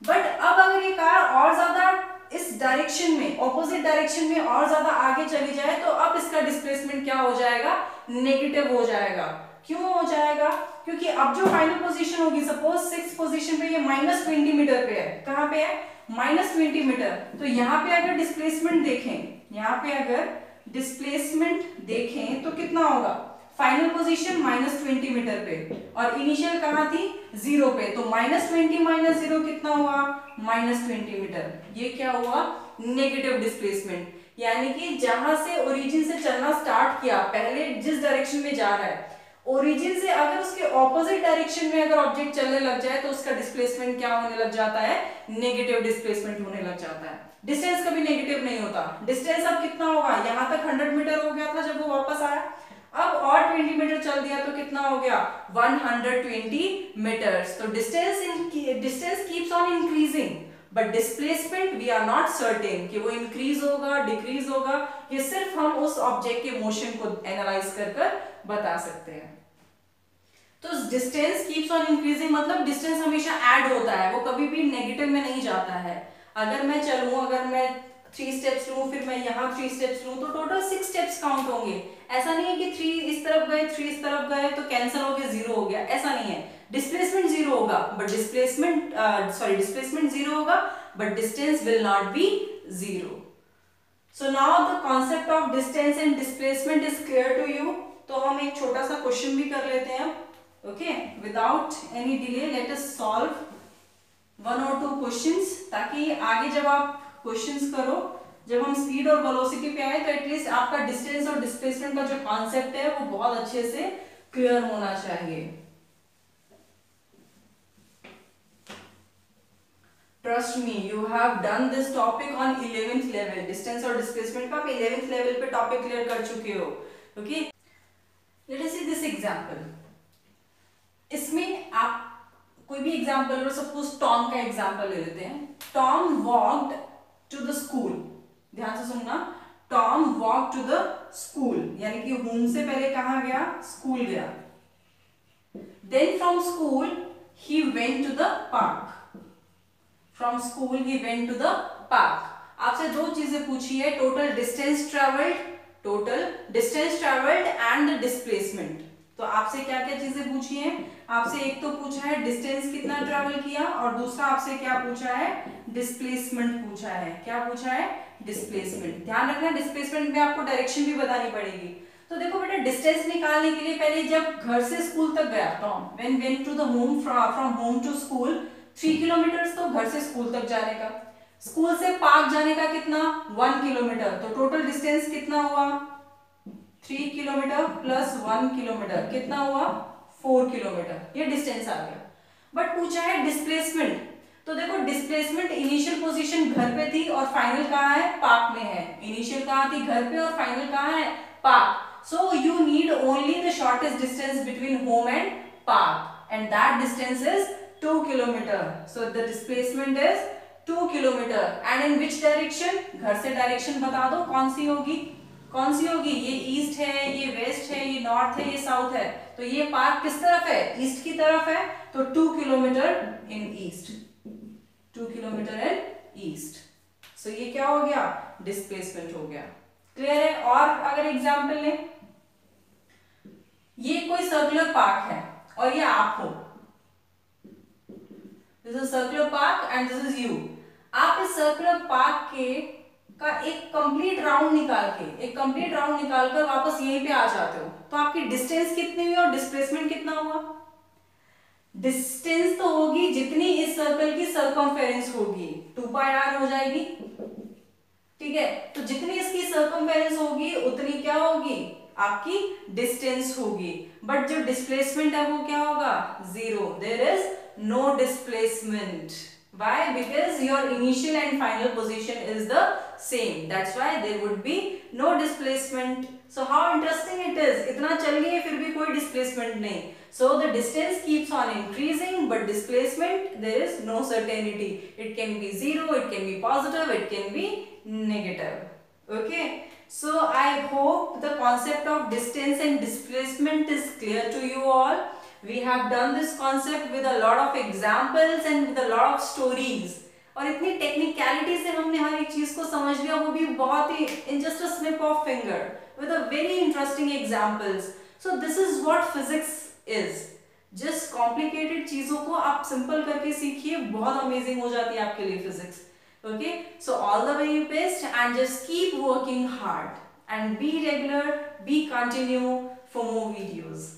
बट अब अगर ये कार और ज्यादा इस डायरेक्शन में, ऑपोजिट डायरेक्शन में और ज्यादा आगे चली जाए तो अब इसका डिस्प्लेसमेंट क्या हो जाएगा? नेगेटिव हो जाएगा। क्यों हो जाएगा? क्योंकि अब जो फाइनल पोजीशन होगी, सपोज 6th पोजीशन पे ये -20 मीटर पे है। कहां पे है? -20 मीटर। तो यहाँ पे अगर डिस्प्लेसमेंट देखें, यहाँ पे अगर डिस्प्लेसमेंट देखें तो कितना होगा? फाइनल पोजीशन -20 मीटर पे और इनिशियल कहां थी? 0 पे। तो -20 माइनस 0 कितना हुआ? -20 मीटर। ये क्या हुआ? Negative displacement. यानी कि जहां से ओरिजिन से चलना स्टार्ट किया, पहले जिस डायरेक्शन में जा रहा है ओरिजिन से अगर उसके ऑपोजिट डायरेक्शन में अगर ऑब्जेक्ट चलने लग जाए तो उसका डिस्प्लेसमेंट क्या होने लग जाता है, नेगेटिव डिस्प्लेसमेंट होने लग जाता है। डिस्टेंस कभी नेगेटिव नहीं होता। डिस्टेंस अब कितना होगा, यहाँ तक 100 मीटर हो गया था जब वो वापस आया, अब और 20 मीटर चल दिया तो कितना हो गया, 120 मीटर्स। तो distance keeps on increasing but displacement we are not certain कि वो इंक्रीज होगा डिक्रीज होगा, ये सिर्फ हम उस ऑब्जेक्ट के मोशन को एनालाइज कर बता सकते हैं। तो डिस्टेंस कीप्स ऑन इंक्रीजिंग मतलब डिस्टेंस हमेशा ऐड होता है, वो कभी भी नेगेटिव में नहीं जाता है। अगर मैं चलूं, अगर मैं 3 स्टेप्स लूं, फिर मैं यहाँ 3 स्टेप्स लूं, तो टोटल 6 स्टेप्स काउंट होंगे। ऐसा नहीं है कि 3 इस तरफ गए 3 इस तरफ गए तो कैंसिल हो गया 0 हो गया, ऐसा नहीं है। डिस्प्लेसमेंट 0 होगा बट डिस्प्लेसमेंट 0 होगा but distance will not be 0। So now the concept of distance and displacement is clear to you. तो हम एक छोटा सा क्वेश्चन भी कर लेते हैं। Okay, without any delay let us solve 1 और 2 क्वेश्चंस, ताकि आगे जब आप क्वेश्चंस करो, जब हम स्पीड और वेलोसिटी पे आए तो एटलीस्ट आपका डिस्टेंस और डिस्प्लेसमेंट का जो कॉन्सेप्ट है वो बहुत अच्छे से क्लियर होना चाहिए। Trust me, you have done this topic on 11th level. Distance और डिस्प्लेसमेंट का आप 11th लेवल पे टॉपिक क्लियर कर चुके हो। Okay, let us see this example. इसमें आप कोई भी एग्जांपल लो, सपोज टॉम का एग्जांपल ले लेते हैं। Tom walked to the school, ध्यान से सुनना, Tom walk to the school, यानी कि होम से पहले कहां गया, स्कूल गया। Then from school he went to the park, from school he went to the park. आपसे 2 चीजें पूछी है, total distance travelled and displacement. तो आपसे क्या क्या चीजें पूछी हैं, आपसे एक तो पूछा है डिस्टेंस कितना ट्रेवल किया, और दूसरा आपसे क्या पूछा है, डिस्प्लेसमेंट पूछा है। क्या पूछा है, डिस्प्लेसमेंट। ध्यान रखना डिस्प्लेसमेंट में आपको डायरेक्शन भी बतानी पड़ेगी। तो देखो बेटा, डिस्टेंस निकालने के लिए पहले जब घर से स्कूल तक गया Tom, when went to the home, from home to school 3 kilometre, तो घर से स्कूल तक जाने का। स्कूल से पार्क जाने का कितना, 1 किलोमीटर। तो टोटल डिस्टेंस कितना हुआ, 3 किलोमीटर प्लस 1 किलोमीटर, कितना हुआ, 4 किलोमीटर। ये डिस्टेंस आ गया। बट पूछा है डिस्प्लेसमेंट। तो देखो डिस्प्लेसमेंट इनिशियल पोजीशन घर पे थी और फाइनल कहाँ है, पार्क में है। इनिशियल कहाँ थी, घर पे, और फाइनल कहाँ है, park. So you need only the shortest distance between home and park, and that distance is 2 kilometre. So the displacement is 2 kilometre. And in which direction, घर से डायरेक्शन बता दो कौन सी होगी, कौन सी होगी, ये ईस्ट है, ये वेस्ट है, ये नॉर्थ है, ये साउथ है। तो ये पार्क किस तरफ है, ईस्ट की तरफ है। तो 2 kilometre in east, 2 kilometre in east. So ये क्या हो गया, डिस्प्लेसमेंट हो गया। क्लियर है। और अगर एग्जांपल लें, ये कोई सर्कुलर पार्क है और ये आप हो, this is circular park and this is you. आप इस सर्कुलर पार्क का एक कंप्लीट राउंड निकालकर वापस यहीं पे आ जाते हो, तो आपकी डिस्टेंस कितनी हुई और डिस्प्लेसमेंट कितना हुआ। डिस्टेंस तो होगी जितनी इस सर्कल की सर्कमफेरेंस होगी, 2πr हो जाएगी, ठीक है। तो जितनी इसकी सर्कमफेरेंस होगी उतनी क्या होगी, आपकी डिस्टेंस होगी। बट जो डिस्प्लेसमेंट है वो क्या होगा, 0। There is no displacement. Why? Because your initial and final position is the same. That's why there would be no displacement. So how interesting it is. इतना चल लिए फिर भी कोई displacement नहीं. So the distance keeps on increasing, but displacement there is no certainty. It can be 0, it can be positive, it can be negative. Okay. So I hope the concept of distance and displacement is clear to you all. We have done this concept with a lot of examples and with a lot of stories. और इतनी टेक्निकलिटी से हमने हर एक चीज को समझ लिया, वो भी बहुत ही in just a snip of finger with a very interesting examples. So this is what physics is. Just complicated चीजों को आप simple करके सीखिए, बहुत amazing हो जाती है आपके लिए physics. Okay, so all the very best and just keep working hard and be regular, be continue for more videos.